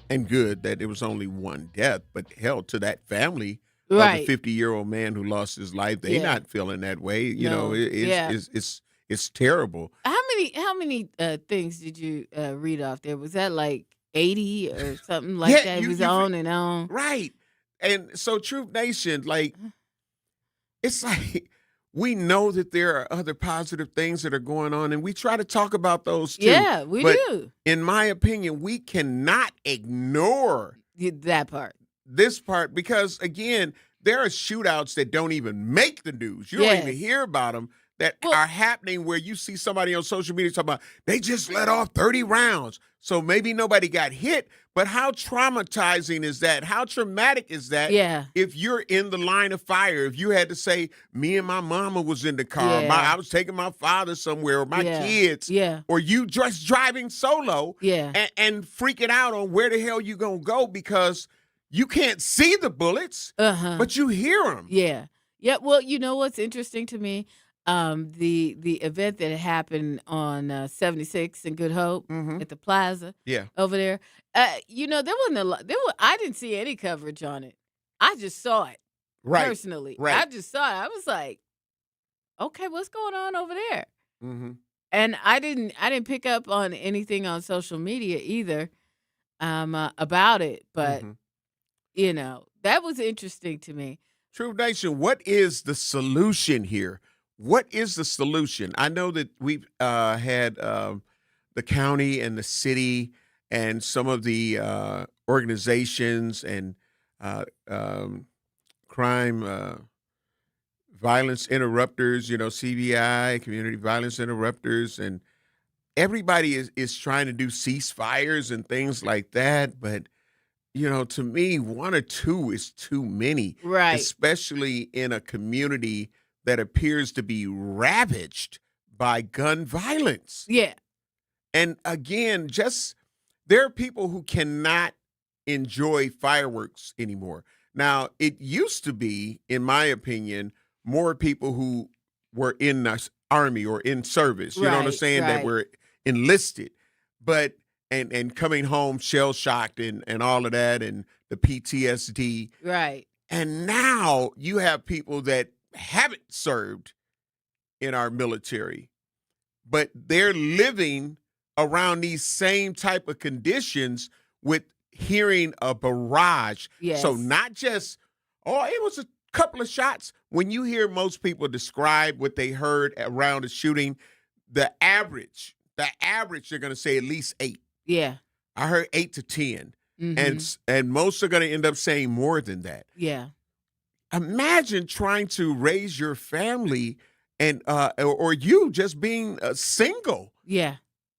and good that there was only one death, but hell, to that family of the 50-year-old man who lost his life, they're not feeling that way. It's terrible. How many things did you read off there? Was that like 80 or something like that? It was on and on. Right. And so Truth Nation, it's like we know that there are other positive things that are going on, and we try to talk about those too. Yeah, we do. In my opinion, we cannot ignore that part. This part, because again, there are shootouts that don't even make the news. You don't even hear about them that are happening where you see somebody on social media talking about they just let off 30 rounds. So maybe nobody got hit, but how traumatizing is that? How traumatic is that? Yeah. If you're in the line of fire, if you had to say, me and my mama was in the car, I was taking my father somewhere, or my kids, or you just driving solo and freaking out on where the hell you gonna go because you can't see the bullets, but you hear them. Yeah. Yeah. Well, you know what's interesting to me? The event that happened on 76 in Good Hope at the Plaza over there. There wasn't a lot. I didn't see any coverage on it. I just saw it personally. Right. I just saw it. I was like, okay, what's going on over there? And I didn't pick up on anything on social media either about it, but that was interesting to me. Truth Nation, what is the solution here? what is the solution? I know that we've had the county and the city and some of the organizations and crime violence interrupters, CVI, community violence interrupters, and everybody is trying to do ceasefires and things like that. But, to me, one or two is too many, Right. especially in a community that appears to be ravaged by gun violence. Yeah. And again, there are people who cannot enjoy fireworks anymore. Now, it used to be, in my opinion, more people who were in the army or in service, you know what I'm saying, that were enlisted, but and coming home shell-shocked and all of that and the PTSD. Right. And now you have people that haven't served in our military, but they're living around these same type of conditions with hearing a barrage. Yes. So not just, it was a couple of shots. When you hear most people describe what they heard around a shooting, the average, they're going to say at least 8. Yeah. I heard 8 to 10. Mhm. And most are going to end up saying more than that. Yeah. Imagine trying to raise your family and or you just being single. Yeah.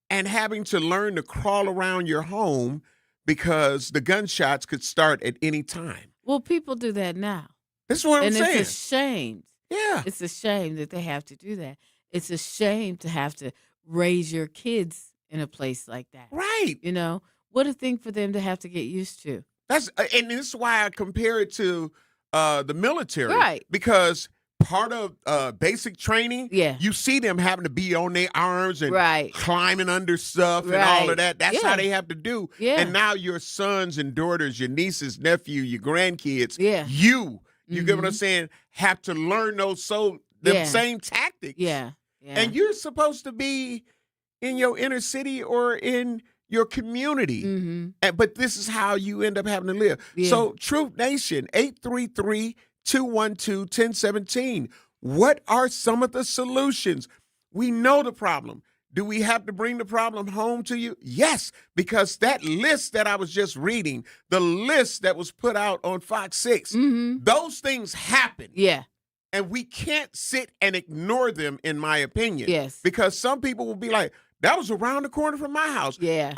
And having to learn to crawl around your home because the gunshots could start at any time. Well, people do that now. That's what I'm saying. It's a shame. Yeah. It's a shame that they have to do that. It's a shame to have to raise your kids in a place like that. Right. What a thing for them to have to get used to. And this is why I compare it to the military. Right. Because part of basic training, Yeah. you see them having to be on their arms and Right. climbing under stuff and all of that. That's Yeah. how they have to do. Yeah. And now your sons and daughters, your nieces, nephew, your grandkids, Yeah. you get what I'm saying, have to learn them Yeah. same tactics. Yeah. Yeah. And you're supposed to be in your inner city or in your community. But this is how you end up having to live. Yeah. So Truth Nation, 833-212-1017. What are some of the solutions? We know the problem. Do we have to bring the problem home to you? Yes, because that list that I was just reading, the list that was put out on Fox 6, those things happen. Yeah. And we can't sit and ignore them, in my opinion. Yes. Because some people will be like, that was around the corner from my house. Yeah.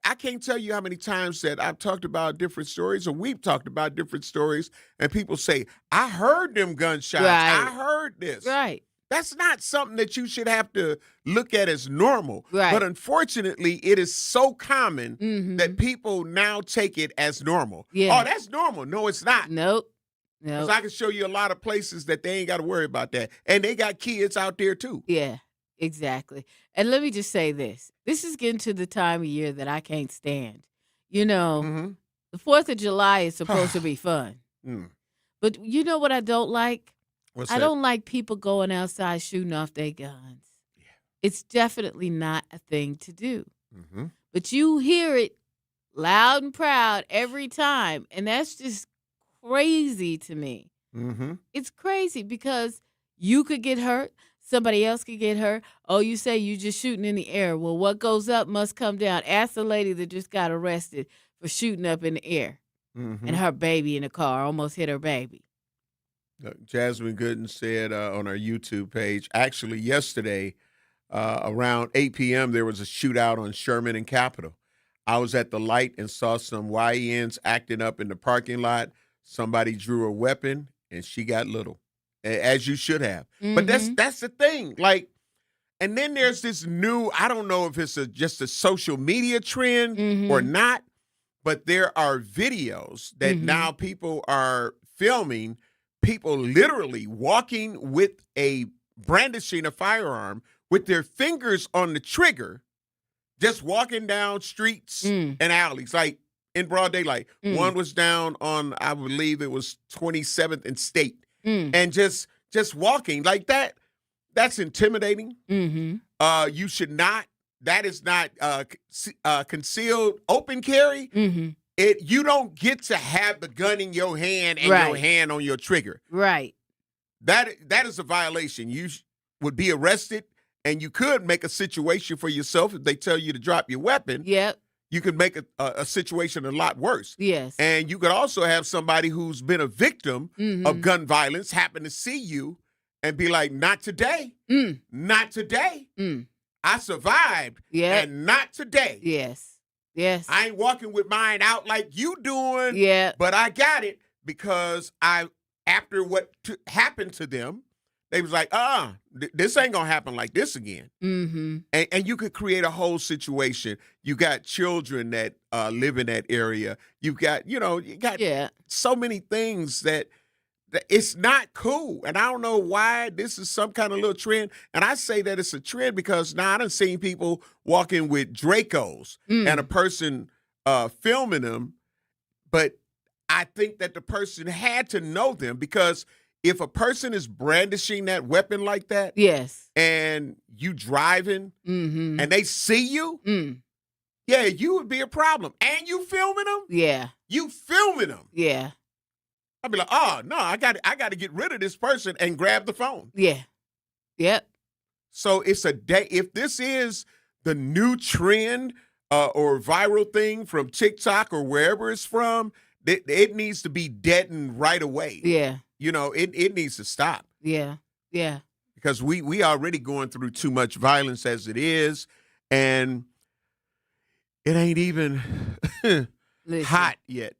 I can't tell you how many times that I've talked about different stories or we've talked about different stories and people say, I heard them gunshots. Right. I heard this. Right. That's not something that you should have to look at as normal. Right. But unfortunately, it is so common that people now take it as normal. Yeah. Oh, that's normal. No, it's not. Nope. Because I can show you a lot of places that they ain't got to worry about that. And they got kids out there too. Yeah, exactly. And let me just say this. This is getting to the time of year that I can't stand. The 4th of July is supposed to be fun. But you know what I don't like? What's I that? don't like people going outside shooting off their guns. Yeah. It's definitely not a thing to do. But you hear it loud and proud every time. And that's just crazy to me. It's crazy because you could get hurt. Somebody else could get hurt. Oh, you say you just shooting in the air. Well, what goes up must come down. Ask the lady that just got arrested for shooting up in the air. And her baby in the car almost hit her baby. Jasmine Gooden said on our YouTube page, actually yesterday around 8 p.m., there was a shootout on Sherman and Capitol. I was at the light and saw some YNs acting up in the parking lot. Somebody drew a weapon and she got little, as you should have. But that's the thing. Like, and then there's this new, I don't know if it's just a social media trend or not, but there are videos that now people are filming, people literally walking with brandishing a firearm with their fingers on the trigger, just walking down streets and alleys, like in broad daylight. One was down on, I believe it was 27th and State, and just walking like that. That's intimidating. You should not. That is not concealed open carry. You don't get to have the gun in your hand and your hand on your trigger. Right. That is a violation. would be arrested, and you could make a situation for yourself if they tell you to drop your weapon. Yep. You could make a situation a lot worse. Yes. And you could also have somebody who's been a victim of gun violence happen to see you and be like, not today. Not today. I survived. Yeah. And not today. Yes. Yes. I ain't walking with mine out like you doing. Yeah. But I got it because after what happened to them, they was like, this ain't going to happen like this again. Mm-hmm. And you could create a whole situation. You got children that live in that area. You've got, you got so many things that it's not cool. And I don't know why this is some kind of little trend. And I say that it's a trend because now I done seen people walking with Dracos and a person filming them. But I think that the person had to know them because if a person is brandishing that weapon like that, yes, and you driving and they see you, yeah, you would be a problem. And you filming them? Yeah. You filming them? Yeah. I'd be like, oh no, I got to get rid of this person and grab the phone. Yeah. Yep. So it's a day. If this is the new trend or viral thing from TikTok or wherever it's from, it needs to be deadened right away. Yeah. It needs to stop. Yeah. Yeah. Because we already going through too much violence as it is, and it ain't even hot yet.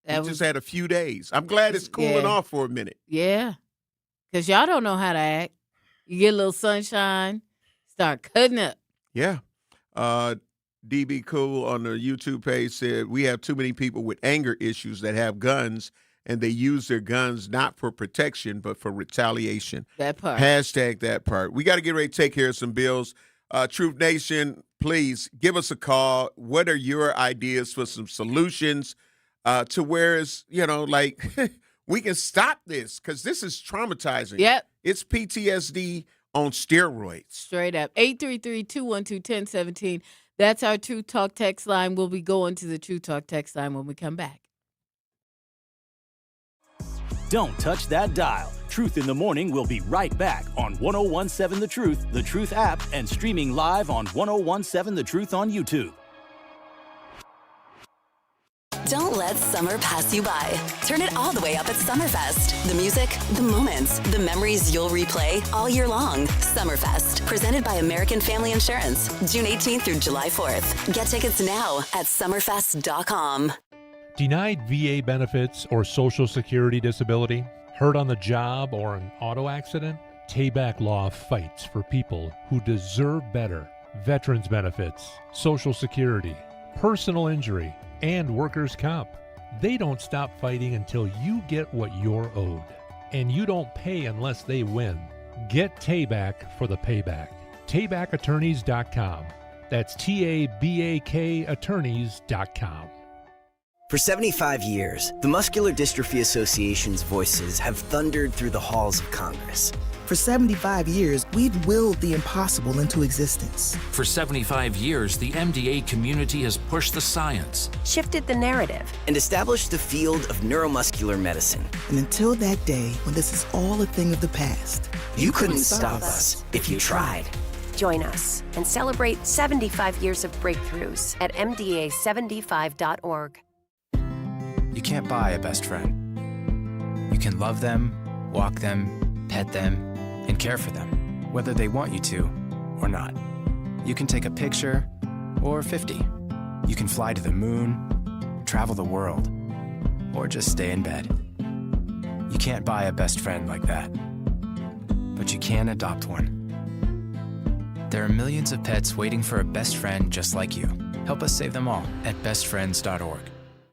We just had a few days. I'm glad it's cooling off for a minute. Yeah. Because y'all don't know how to act. You get a little sunshine, start cutting up. Yeah. DB Cool on the YouTube page said, we have too many people with anger issues that have guns, and they use their guns not for protection, but for retaliation. That part. Hashtag that part. We got to get ready to take care of some bills. Truth Nation, please give us a call. What are your ideas for some solutions to where it's, we can stop this because this is traumatizing. Yep. It's PTSD on steroids. Straight up. 833-212-1017. That's our True Talk text line. We'll be going to the True Talk text line when we come back. Don't touch that dial. Truth in the Morning will be right back on 101.7 The Truth app, and streaming live on 101.7 The Truth on YouTube. Don't let summer pass you by. Turn it all the way up at Summerfest. The music, the moments, the memories you'll replay all year long. Summerfest, presented by American Family Insurance. June 18th through July 4th. Get tickets now at summerfest.com. Denied VA benefits or Social Security disability? Hurt on the job or an auto accident? Tayback Law fights for people who deserve better. Veterans benefits, Social Security, personal injury, and workers' comp. They don't stop fighting until you get what you're owed. And you don't pay unless they win. Get Tayback for the payback. TaybackAttorneys.com. That's TABAK attorneys.com. For 75 years, the Muscular Dystrophy Association's voices have thundered through the halls of Congress. For 75 years, we've willed the impossible into existence. For 75 years, the MDA community has pushed the science, shifted the narrative, and established the field of neuromuscular medicine. And until that day when this is all a thing of the past, you couldn't stop us if you tried. Join us and celebrate 75 years of breakthroughs at MDA75.org. You can't buy a best friend. You can love them, walk them, pet them, and care for them, whether they want you to or not. You can take a picture or 50. You can fly to the moon, travel the world, or just stay in bed. You can't buy a best friend like that, but you can adopt one. There are millions of pets waiting for a best friend just like you. Help us save them all at bestfriends.org.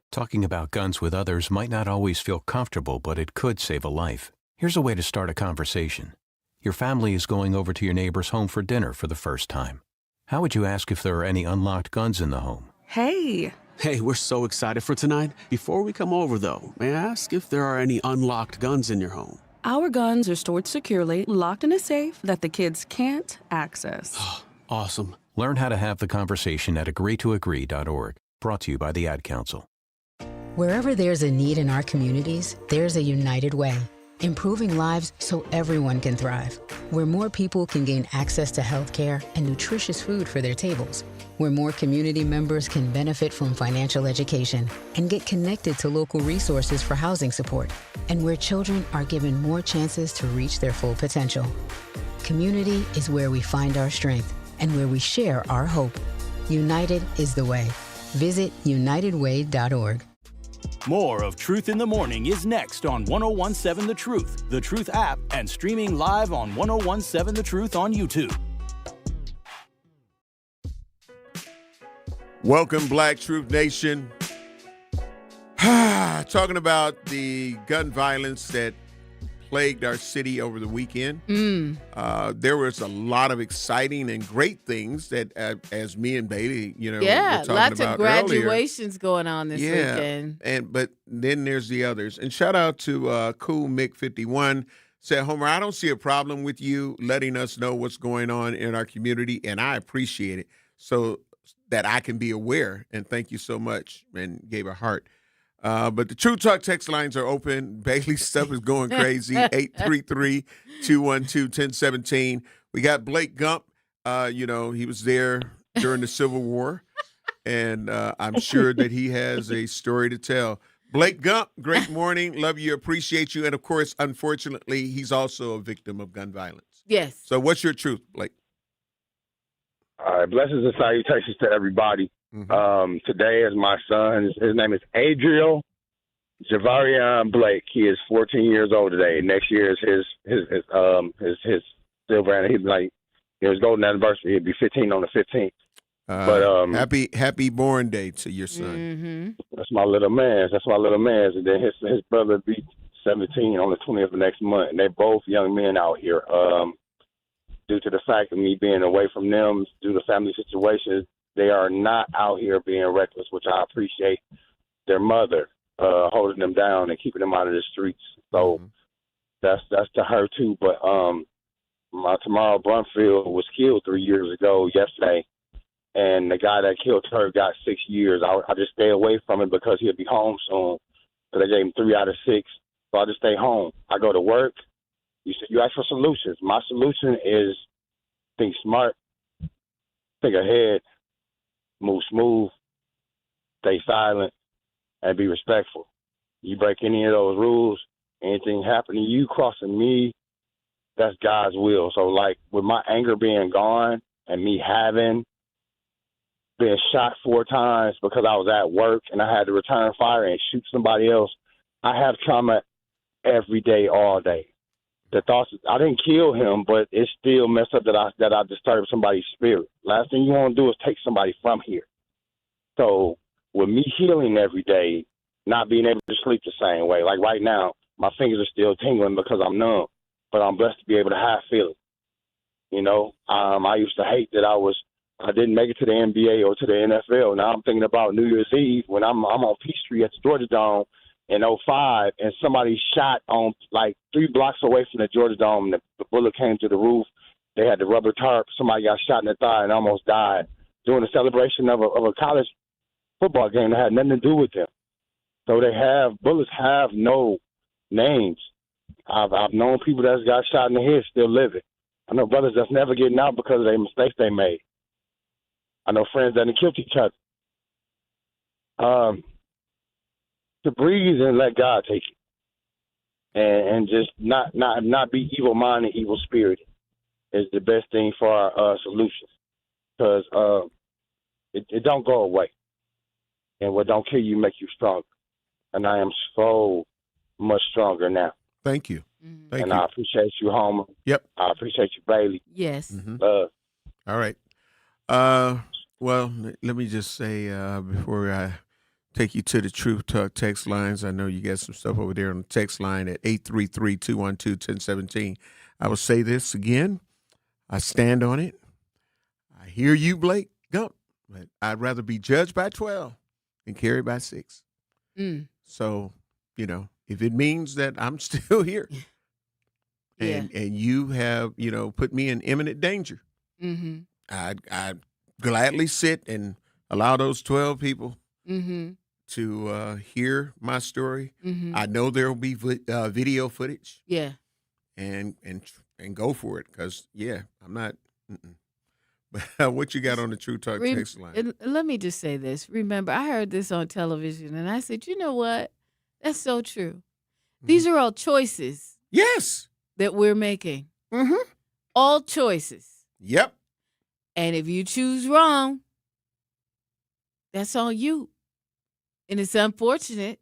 Talking about guns with others might not always feel comfortable, but it could save a life. Here's a way to start a conversation. Your family is going over to your neighbor's home for dinner for the first time. How would you ask if there are any unlocked guns in the home? Hey, we're so excited for tonight. Before we come over, though, may I ask if there are any unlocked guns in your home? Our guns are stored securely, locked in a safe that the kids can't access. Awesome. Learn how to have the conversation at agreetoagree.org. Brought to you by the Ad Council. Wherever there's a need in our communities, there's a United Way. improving lives so everyone can thrive. Where more people can gain access to healthcare and nutritious food for their tables. Where more community members can benefit from financial education and get connected to local resources for housing support. And where children are given more chances to reach their full potential. Community is where we find our strength and where we share our hope. United is the way. Visit unitedway.org. More of Truth in the Morning is next on 1017 The Truth app, and streaming live on 1017 The Truth on YouTube. Welcome, Black Truth Nation. Talking about the gun violence that plagued our city over the weekend. There was a lot of exciting and great things that, as me and Bailey, were talking lots about of graduations going on this weekend. But then there's the others. And shout out to Cool Mick 51. Said, Homer, I don't see a problem with you letting us know what's going on in our community, and I appreciate it so that I can be aware. And thank you so much, and gave a heart. But the True Talk text lines are open. Bailey's stuff is going crazy. 833-212-1017. We got Blake Gump. He was there during the Civil War, and I'm sure that he has a story to tell. Blake Gump, great morning. Love you, appreciate you. And, of course, unfortunately, he's also a victim of gun violence. Yes. So what's your truth, Blake? All right, blessings and salutations to everybody. Today is my son. His name is Adriel Javarian Blake. He is 14 years old today. Next year is his silver, he's like his golden anniversary. He'll be 15 on the 15th. But happy born day to your son. That's my little man. And then his brother be 17 on the 20th of next month. And they're both young men out here. Due to the fact of me being away from them, due to family situations, they are not out here being reckless, which I appreciate. Their mother holding them down and keeping them out of the streets. So that's to her too. But my Tamara Brunfield was killed 3 years ago yesterday, and the guy that killed her got 6 years. I just stay away from it because he'll be home soon. So they gave him 3 out of 6. So I just stay home. I go to work. You ask for solutions. My solution is think smart, think ahead, move smooth, stay silent, and be respectful. You break any of those rules, anything happening to you crossing me, that's God's will. So, like, with my anger being gone and me having been shot 4 times because I was at work and I had to return fire and shoot somebody else, I have trauma every day, all day. The thoughts, I didn't kill him, but it's still messed up that I disturbed somebody's spirit. Last thing you want to do is take somebody from here. So with me healing every day, not being able to sleep the same way, like right now, my fingers are still tingling because I'm numb, but I'm blessed to be able to have feeling. I used to hate that I didn't make it to the NBA or to the NFL. Now I'm thinking about New Year's Eve when I'm on Peachtree at the Georgia Dome in 2005, and somebody shot on like 3 blocks away from the Georgia Dome. The bullet came to the roof. They had the rubber tarp. Somebody got shot in the thigh and almost died during the celebration of a college football game that had nothing to do with them. So bullets have no names. I've known people that's got shot in the head still living. I know brothers that's never getting out because of the mistakes they made. I know friends that have killed each other. To breathe and let God take it, and just not be evil-minded, evil-spirited is the best thing for our solutions, because it don't go away, and what don't kill you make you stronger, and I am so much stronger now. Thank you. Thank you. I appreciate you, Homer. Yep. I appreciate you, Bailey. Yes. Love. All right. Well, let me just say before I take you to the Truth Talk text lines. I know you got some stuff over there on the text line at 833-212-1017. I will say this again. I stand on it. I hear you, Blake Gump, but I'd rather be judged by 12 than carried by 6. So, if it means that I'm still here and you have, put me in imminent danger, I'd gladly sit and allow those 12 people to hear my story. Mhm. I know there will be video footage. Yeah. And go for it, because I'm not. But what you got on the True Talk text line? And let me just say this. Remember, I heard this on television, and I said, you know what? That's so true. These are all choices. Yes. That we're making. Mm-hmm. All choices. Yep. And if you choose wrong, that's on you. And it's unfortunate,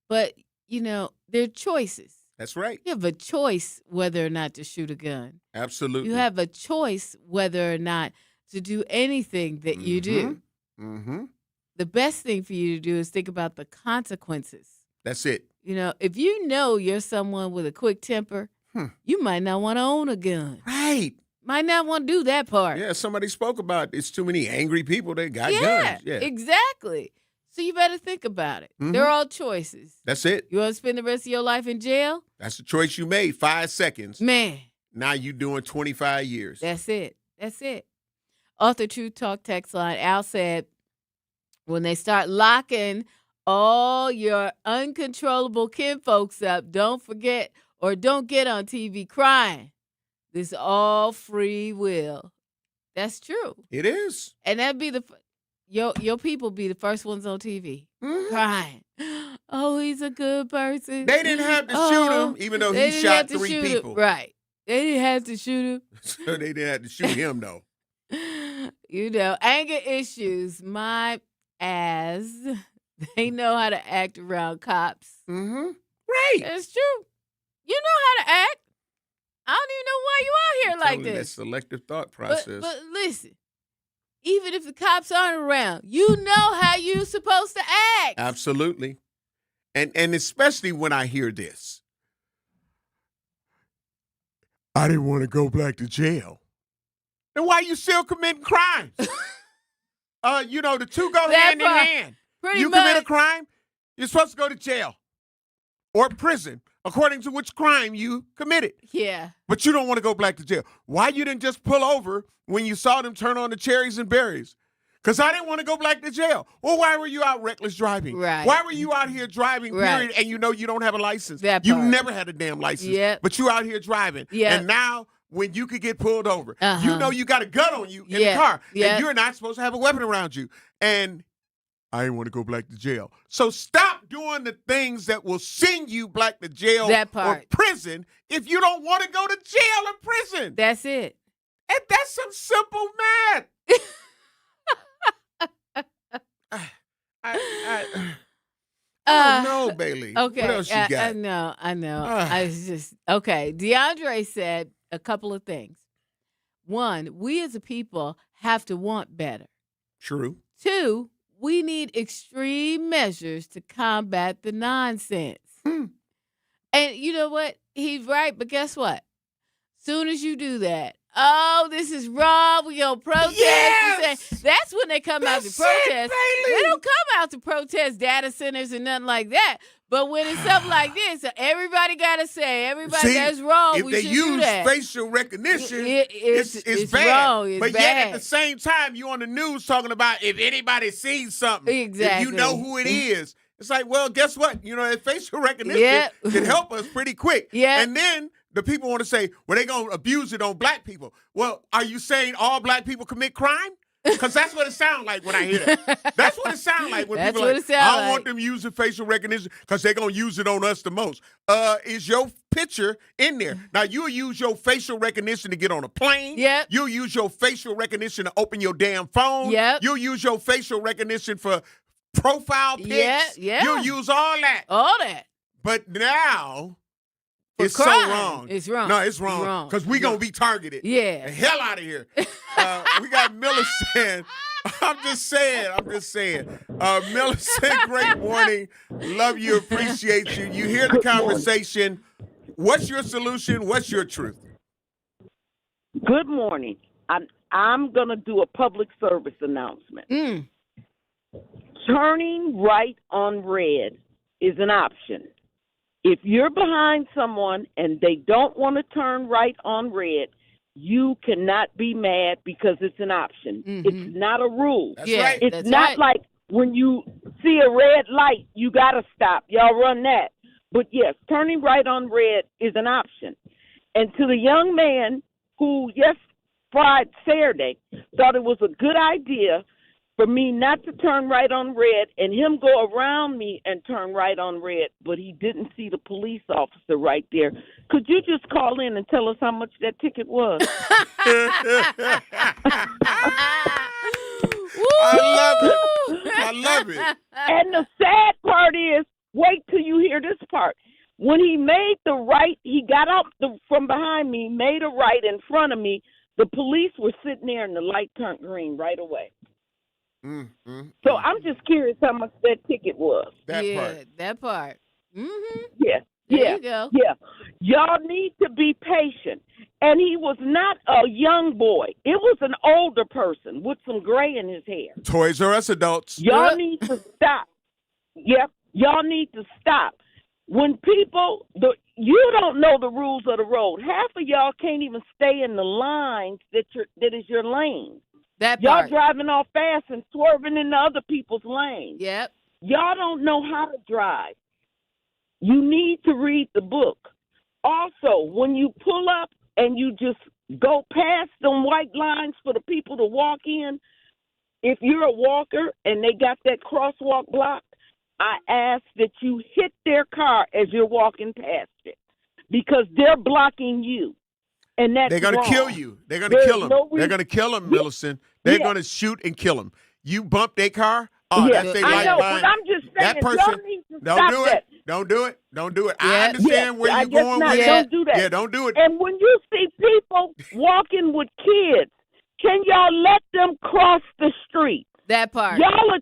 but, they're choices. That's right. You have a choice whether or not to shoot a gun. Absolutely. You have a choice whether or not to do anything that you do. Mm-hmm. The best thing for you to do is think about the consequences. That's it. If you know you're someone with a quick temper, you might not want to own a gun. Right. Might not want to do that part. Yeah, somebody spoke about it's too many angry people that got guns. Yeah, exactly. So you better think about it. Mhm. They're all choices. That's it. You want to spend the rest of your life in jail? That's the choice you made. 5 seconds. Man. Now you doing 25 years. That's it. That's it. Off the True Talk text line, Al said, when they start locking all your uncontrollable kinfolks up, don't forget or don't get on TV crying. This is all free will. That's true. It is. And that'd be your people be the first ones on TV crying. Oh, he's a good person. They didn't have to shoot him, even though he shot 3 people. Right. They didn't have to shoot him. So they didn't have to shoot him, though. Anger issues, my ass. They know how to act around cops. Mm-hmm. Right. That's true. You know how to act. I don't even know why you out here like That this. selective thought process. But listen, even if the cops aren't around, you know how you're supposed to act. Absolutely. And especially when I hear this. I didn't want to go back to jail. Then why are you still committing crimes? The two go hand in hand. You commit a crime, you're supposed to go to jail or prison, according to which crime you committed. Yeah. But you don't want to go back to jail. Why you didn't just pull over when you saw them turn on the cherries and berries? Because I didn't want to go back to jail. Well, why were you out reckless driving? Right. Why were you out here driving, period, Right. and you know you don't have a license? That You part. never had a damn license. Yep. But you out here driving. Yep. And now when you could get pulled over, Uh-huh. you know you got a gun on you in Yeah. the car. Yeah. And you're not supposed to have a weapon around you. And I didn't want to go back to jail. So stop doing the things that will send you back to jail That or part. prison if you don't want to go to jail or prison. That's it. And that's some simple math. I don't know, Bailey. Okay. What else you got? I know. I was just okay. DeAndre said a couple of things. One, we as a people have to want better. True. 2, we need extreme measures to combat the nonsense. And you know what? He's right, but guess what? Soon as you do that, this is wrong. We gonna protest. Yes! That's when they come out to That's protest. it, Bailey! They don't come out to protest data centers and nothing like that. But when it's something like this, everybody gotta say, everybody that's wrong. If We they should use do that. facial recognition, It's it's bad. wrong. It's but bad. yet at the same time, you on the news talking about if anybody sees something, Exactly. if you know who it is. It's like, well, guess what? That facial recognition Yep. can help us pretty quick. Yeah. And then the people want to say, well, they're going to abuse it on black people. Well, are you saying all black people commit crime? Because that's what it sounds like when I hear that. That's what it sounds like when That's people what are like, it sound I don't like. want them using facial recognition because they're going to use it on us the most. Is your picture in there? Now, you'll use your facial recognition to get on a plane. Yep. You'll use your facial recognition to open your damn phone. Yep. You'll use your facial recognition for profile pics. Yeah. You'll use all that. All that. But now, For it's crime, so wrong. it's wrong. No, it's wrong. Because we're going to be targeted. Yeah. The hell out of here. We got Miller saying, I'm just saying. Miller said, great morning. Love you, appreciate you. You hear the conversation. What's your solution? What's your truth? Good morning. I'm going to do a public service announcement. Turning right on red is an option. If you're behind someone and they don't want to turn right on red, you cannot be mad because it's an option. It's not a rule. That's right. It's That's not right. like when you see a red light, you got to stop. Y'all run that. But, yes, turning right on red is an option. And to the young man who, Saturday, thought it was a good idea for me not to turn right on red and him go around me and turn right on red, but he didn't see the police officer right there. Could you just call in and tell us how much that ticket was? I love it. And the sad part is, wait till you hear this part. When he made the right, he got up from behind me, made a right in front of me. The police were sitting there and the light turned green right away. So I'm just curious how much that ticket was. That part. Mm-hmm. Yeah. There you go. Yeah. Y'all need to be patient. And he was not a young boy. It was an older person with some gray in his hair. Toys R Us adults. Y'all need to stop. Yep. Y'all need to stop. When people, you don't know the rules of the road. Half of y'all can't even stay in the lines that is your lane. Y'all driving off fast and swerving into other people's lanes. Yep. Y'all don't know how to drive. You need to read the book. Also, when you pull up and you just go past them white lines for the people to walk in, if you're a walker and they got that crosswalk blocked, I ask that you hit their car as you're walking past it because they're blocking you. And that's They're going to kill you. They're going to kill him. They're going to kill him, Millicent. They're going to shoot and kill him. You bump their car? Oh, that's their lifeline. I know, but I'm just saying, that person, y'all need to don't stop do that. it. Don't do it. Don't do it. Yeah. I understand where you're going with it. Don't do that. Yeah, don't do it. And when you see people walking with kids, can y'all let them cross the street? That part. Y'all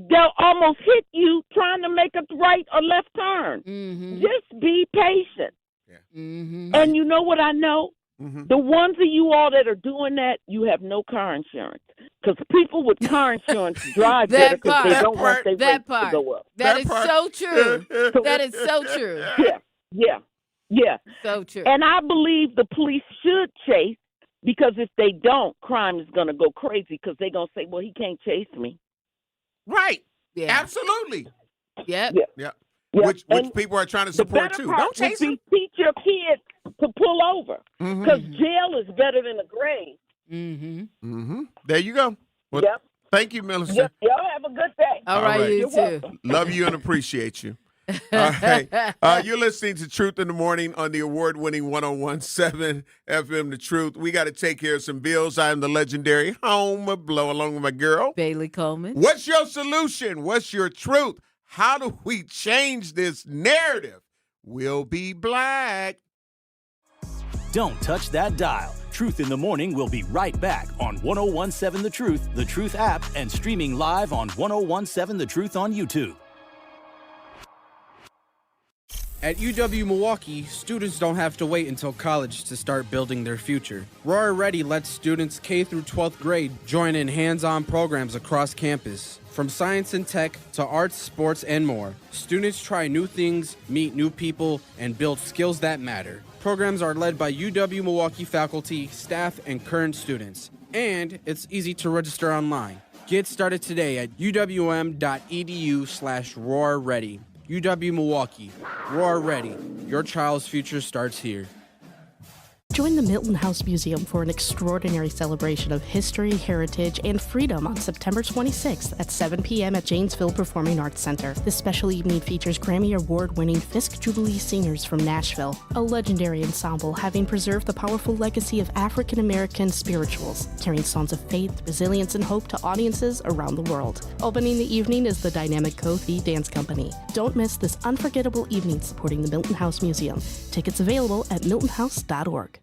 they'll almost hit you trying to make a right or left turn. Mm-hmm. Just be patient. Yeah. Mm-hmm. And you know what I know? Mm-hmm. The ones of you all that are doing that, you have no car insurance. Because people with car insurance drive better because they don't want their rates to go up. That is so true. That is so true. Yeah. So true. And I believe the police should chase because if they don't, crime is going to go crazy because they're going to say, well, he can't chase me. Right. Yeah. Absolutely. Yep. Yeah. Which people are trying to support too. Don't chase them. Teach your kids to pull over because jail is better than a grave. Mm-hmm. There you go. Well, thank you, Millicent. Y'all have a good day. All right, you too. Welcome. Love you and appreciate you. All right. You're listening to Truth in the Morning on the award-winning 101.7 FM The Truth. We got to take care of some bills. I am the legendary Homer Blow along with my girl, Bailey Coleman. What's your solution? What's your truth? How do we change this narrative? We'll be black. Don't touch that dial. Truth in the Morning will be right back on 101.7 The Truth app, and streaming live on 101.7 The Truth on YouTube. At UW-Milwaukee, students don't have to wait until college to start building their future. Roar Ready lets students K through 12th grade join in hands-on programs across campus. From science and tech to arts, sports, and more, students try new things, meet new people, and build skills that matter. Programs are led by UW-Milwaukee faculty, staff, and current students. And it's easy to register online. Get started today at uwm.edu/roarready. UW-Milwaukee. Roar Ready. Your child's future starts here. Join the Milton House Museum for an extraordinary celebration of history, heritage, and freedom on September 26th at 7 p.m. at Janesville Performing Arts Center. This special evening features Grammy Award-winning Fisk Jubilee Singers from Nashville, a legendary ensemble having preserved the powerful legacy of African-American spirituals, carrying songs of faith, resilience, and hope to audiences around the world. Opening the evening is the dynamic Kofi Dance Company. Don't miss this unforgettable evening supporting the Milton House Museum. Tickets available at miltonhouse.org.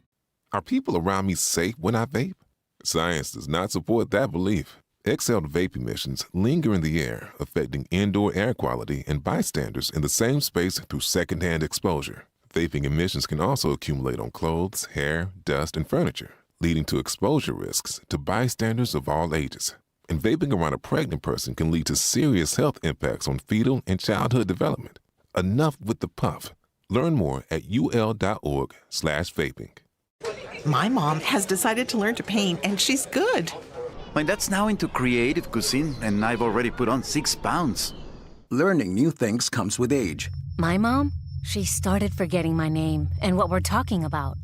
Are people around me safe when I vape? Science does not support that belief. Exhaled vape emissions linger in the air, affecting indoor air quality and bystanders in the same space through secondhand exposure. Vaping emissions can also accumulate on clothes, hair, dust, and furniture, leading to exposure risks to bystanders of all ages. And vaping around a pregnant person can lead to serious health impacts on fetal and childhood development. Enough with the puff. Learn more at ul.org/vaping. My mom has decided to learn to paint, and she's good. My dad's now into creative cuisine, and I've already put on 6 pounds. Learning new things comes with age. My mom, she started forgetting my name and what we're talking about.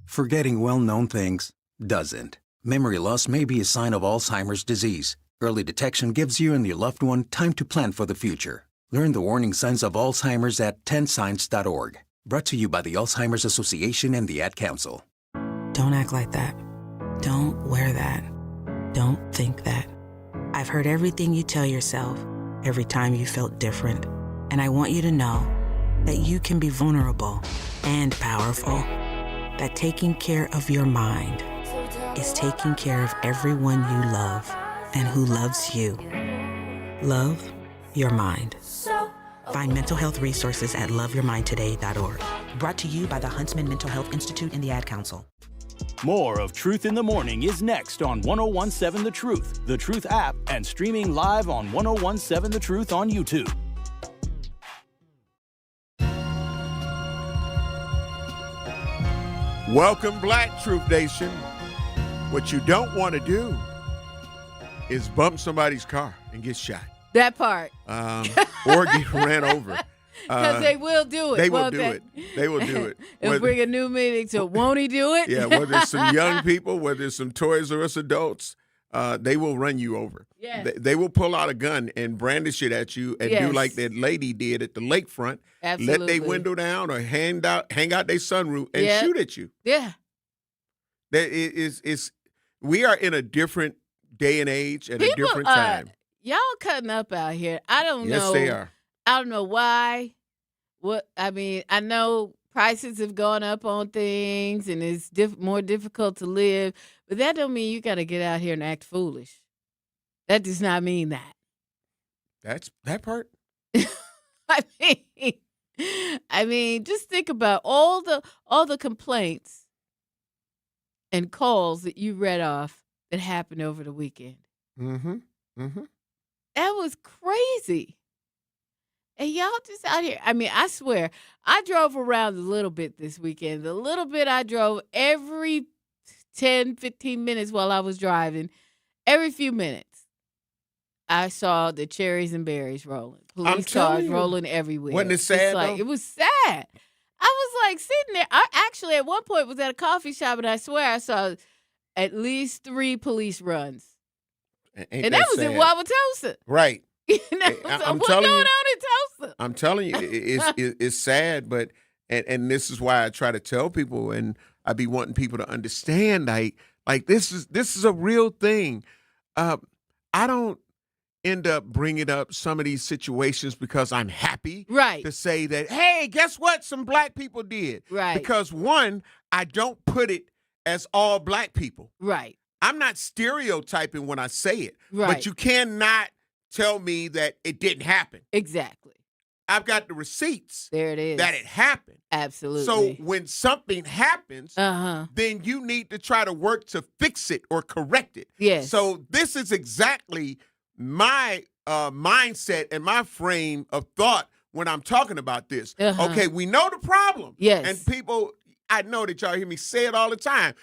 Forgetting well-known things doesn't. Memory loss may be a sign of Alzheimer's disease. Early detection gives you and your loved one time to plan for the future. Learn the warning signs of Alzheimer's at 10signs.org. Brought to you by the Alzheimer's Association and the Ad Council. Don't act like that. Don't wear that. Don't think that. I've heard everything you tell yourself every time you felt different. And I want you to know that you can be vulnerable and powerful. That taking care of your mind is taking care of everyone you love and who loves you. Love your mind. Find mental health resources at loveyourmindtoday.org. Brought to you by the Huntsman Mental Health Institute and the Ad Council. More of Truth in the Morning is next on 1017 The Truth app, and streaming live on 1017 The Truth on YouTube. Welcome, Black Truth Nation. What you don't want to do is bump somebody's car and get shot. That part. Or get ran over. Because they will do it. They will do it. They will do it. It'll bring a new meaning to won't he do it? Yeah, whether it's some young people, whether it's some Toys R Us adults, they will run you over. Yes. They will pull out a gun and brandish it at you and do like that lady did at the lakefront. Absolutely. Let their window down or hang out their sunroof and shoot at you. Yeah. We are in a different day and age and a different time. Y'all cutting up out here. I don't know. Yes, they are. I don't know why. I know prices have gone up on things and it's more difficult to live, but that don't mean you got to get out here and act foolish. That does not mean that. That's that part. I mean, just think about all the complaints and calls that you read off that happened over the weekend. Mm-hmm. Mm-hmm. That was crazy. And y'all just out here. I mean, I swear, I drove around a little bit this weekend. The little bit I drove every 10, 15 minutes while I was driving, every few minutes, I saw the cherries and berries rolling. Police cars rolling everywhere. Wasn't it sad, though? It was sad. I was like sitting there. I actually at one point was at a coffee shop, and I swear I saw at least 3 police runs. And that was in Wauwatosa. Right. I'm telling you, Tulsa? I'm telling you, it's sad, but and this is why I try to tell people, and I be wanting people to understand, like this is a real thing. I don't end up bringing up some of these situations because I'm happy to say that, hey, guess what? Some black people did. Right. Because one, I don't put it as all black people. Right. I'm not stereotyping when I say it. Right. But you cannot tell me that it didn't happen. Exactly. I've got the receipts. There it is. That it happened. Absolutely. So when something happens, then you need to try to work to fix it or correct it. Yes. So this is exactly my mindset and my frame of thought when I'm talking about this. Okay, we know the problem. Yes. And people, I know that y'all hear me say it all the time.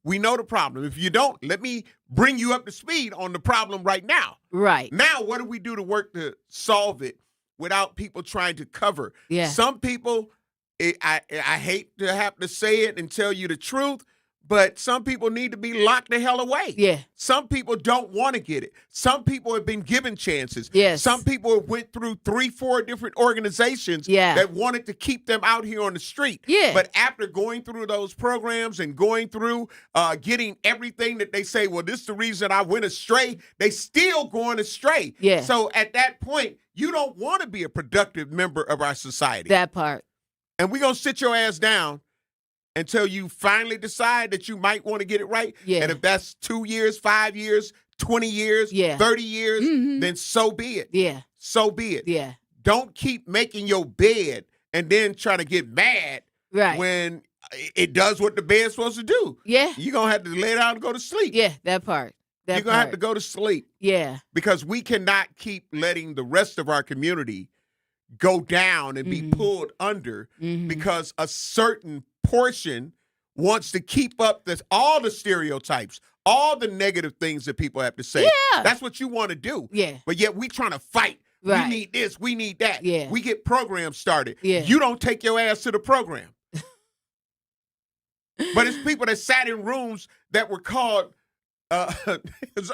We know the problem. If you don't, let me bring you up to speed on the problem right now. Right. Now, what do we do to work to solve it without people trying to cover? Yeah. Some people, I hate to have to say it and tell you the truth, but some people need to be locked the hell away. Yeah. Some people don't want to get it. Some people have been given chances. Yes. Some people went through 3-4 different organizations that wanted to keep them out here on the street. Yeah. But after going through those programs and going through getting everything that they say, well, this is the reason I went astray, they still going astray. Yeah. So at that point, you don't want to be a productive member of our society. That part. And we're going to sit your ass down until you finally decide that you might want to get it right. Yeah. And if that's 2 years, 5 years, 20 years, 30 years, then so be it. Yeah. So be it. Yeah. Don't keep making your bed and then try to get mad when it does what the bed's supposed to do. Yeah. You're going to have to lay down and go to sleep. Yeah, that part. You're going to have to go to sleep. Yeah. Because we cannot keep letting the rest of our community go down and be pulled under because a certain portion wants to keep up all the stereotypes, all the negative things that people have to say. Yeah. That's what you want to do. Yeah. But yet we trying to fight. Right. We need this. We need that. Yeah. We get programs started. Yeah. You don't take your ass to the program. But it's people that sat in rooms that were called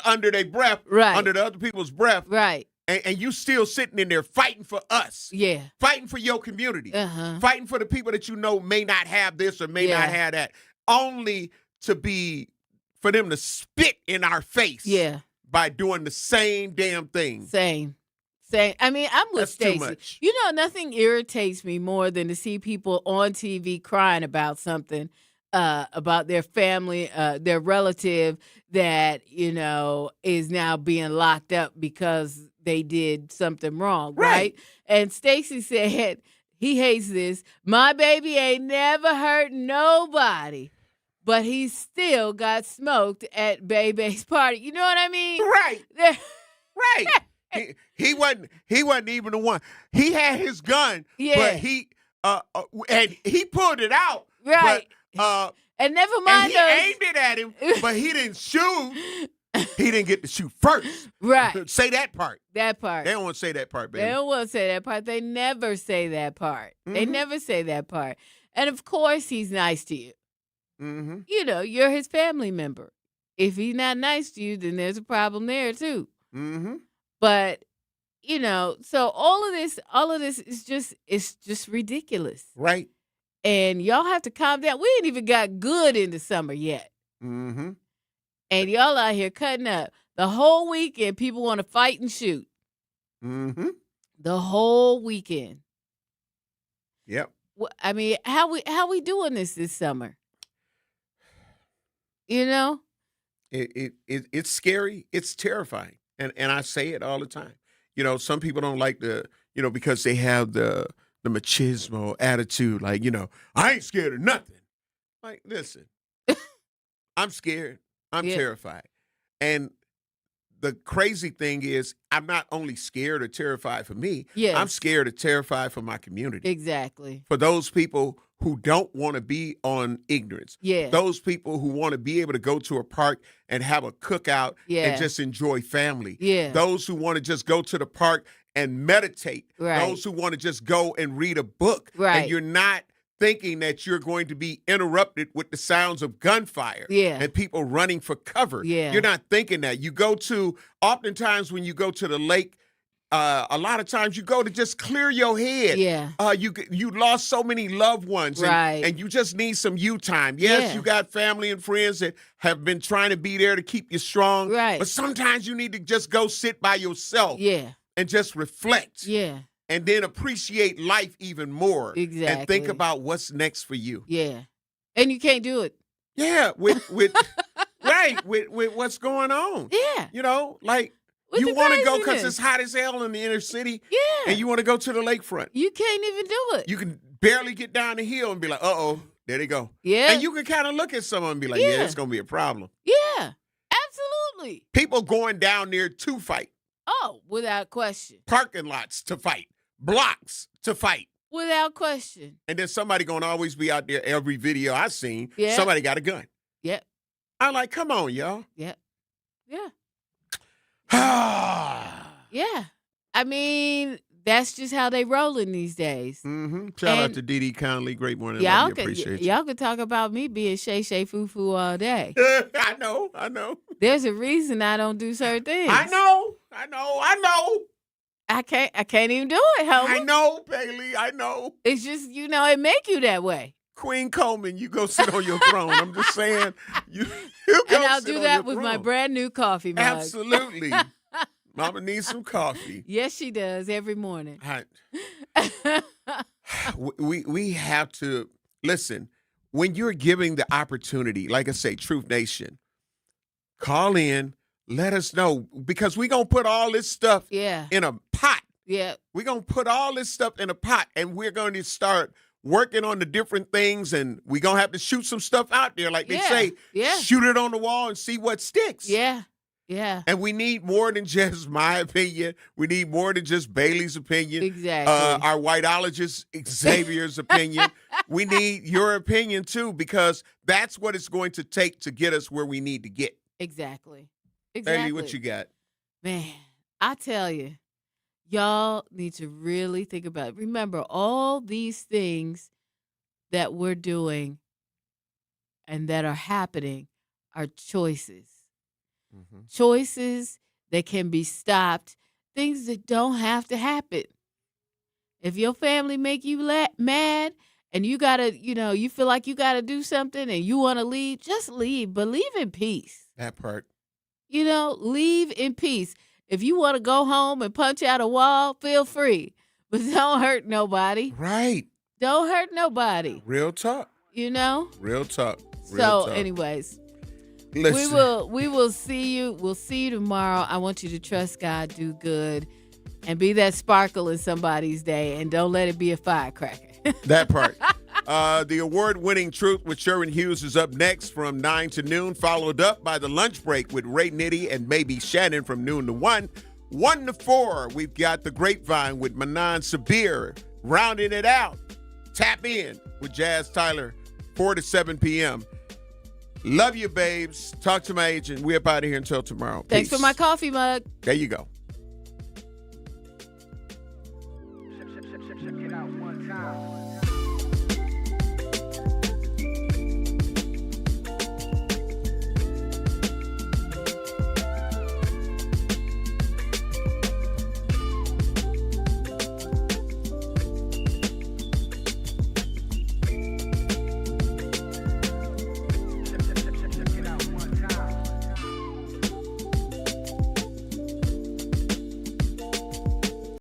under their breath, Right. under the other people's breath. Right. And you still sitting in there fighting for us. Yeah. Fighting for your community. Uh-huh. Fighting for the people that you know may not have this or may Yeah. not have that. Only for them to spit in our face. Yeah. By doing the same damn thing. Same. I mean, I'm with That's too Stacey. much. You know, nothing irritates me more than to see people on TV crying about something, about their family, their relative that, is now being locked up because they did something wrong, right? And Stacey said he hates this. My baby ain't never hurt nobody, but he still got smoked at Bebe's party. You know what I mean? Right. Right. He wasn't even the one. He had his gun, but he and he pulled it out. Right. But, and never mind and he aimed it at him, but he didn't shoot. He didn't get to shoot first. Right. Say that part. That part. They don't want to say that part, baby. They don't want to say that part. They never say that part. They Mhm. never say that part. And of course, he's nice to you. Mm-hmm. You're his family member. If he's not nice to you, then there's a problem there too. Mm-hmm. But so all of this is just ridiculous. Right. And y'all have to calm down. We ain't even got good in the summer yet. Mm-hmm. And y'all out here cutting up. The whole weekend, people want to fight and shoot. Mm-hmm. The whole weekend. Yep. I mean, how we doing this summer? It's scary. It's terrifying. And I say it all the time. Some people don't like because they have the machismo attitude, like, I ain't scared of nothing. Like, listen, I'm scared. I'm terrified. And the crazy thing is, I'm not only scared or terrified for me. Yes. I'm scared or terrified for my community. Exactly. For those people who don't want to be on ignorance. Yeah. Those people who want to be able to go to a park and have a cookout and just enjoy family. Yeah. Those who want to just go to the park and meditate. Right. Those who want to just go and read a book. Right. And you're not thinking that you're going to be interrupted with the sounds of gunfire and people running for cover. Yeah. You're not thinking that. Oftentimes when you go to the lake, a lot of times you go to just clear your head. Yeah. You lost so many loved ones, and you just need some you time. Yes, you got family and friends that have been trying to be there to keep you strong. Right. But sometimes you need to just go sit by yourself. Yeah. And just reflect. Yeah. And then appreciate life even more. Exactly. And think about what's next for you. Yeah. And you can't do it. Yeah, with right, with what's going on. Yeah. You want to go because it's hot as hell in the inner city. Yeah. And you want to go to the lakefront. You can't even do it. You can barely get down the hill and be like, uh-oh, there they go. Yeah. And you can kind of look at someone and be like, yeah, it's going to be a problem. Yeah. Absolutely. People going down there to fight. Oh, without question. Parking lots to fight. Blocks to fight. Without question. And then somebody going to always be out there. Every video I've seen, Yeah. somebody got a gun. Yep. I'm like, come on, y'all. Yep. Yeah. Yeah. I mean, that's just how they rolling these days. Mm-hmm. Shout out to Dee Dee Conley. Great morning. Y'all Love you. could, Appreciate you. y'all could talk about me being shay foo foo all day. I know. There's a reason I don't do certain things. I know. I can't even do it, Homer. I know, Bailey. I know. It's just, it make you that way. Queen Coleman, you go sit on your throne. I'm just saying. You go And I'll sit do on that your with my throne. brand new coffee mug. Absolutely. Mama needs some coffee. Yes, she does every morning. We have to listen. When you're giving the opportunity, like I say, Truth Nation, call in, let us know, because we're going to put all this stuff in a pot. Yeah. We're going to put all this stuff in a pot, and we're going to start working on the different things, and we're going to have to shoot some stuff out there. Like they say, shoot it on the wall and see what sticks. Yeah. Yeah. And we need more than just my opinion. We need more than just Bailey's opinion. Exactly. Our whiteologist Xavier's opinion. We need your opinion too, because that's what it's going to take to get us where we need to get. Exactly. Bailey, what you got? Man, I tell you, y'all need to really think about it. Remember, all these things that we're doing and that are happening are choices. Choices that can be stopped, things that don't have to happen. If your family make you mad and you got to, you feel like you got to do something and you want to leave, just leave, but leave in peace. That part. Leave in peace. If you want to go home and punch out a wall, feel free, but don't hurt nobody. Right. Don't hurt nobody. Real talk. Real talk. Anyways, Listen. we will see you. We'll see you tomorrow. I want you to trust God, do good, and be that sparkle in somebody's day, and don't let it be a firecracker. That part. The award-winning Truth with Sherwin Hughes is up next from 9 to noon, followed up by the lunch break with Ray Nitty and maybe Shannon from noon to 1. 1 to 4, we've got the Grapevine with Manan Sabir. Rounding it out, Tap In with Jazz Tyler, 4 to 7 p.m. Love you, babes. Talk to my agent. We're up out of here until tomorrow. Thanks Peace. for my coffee mug. There you go.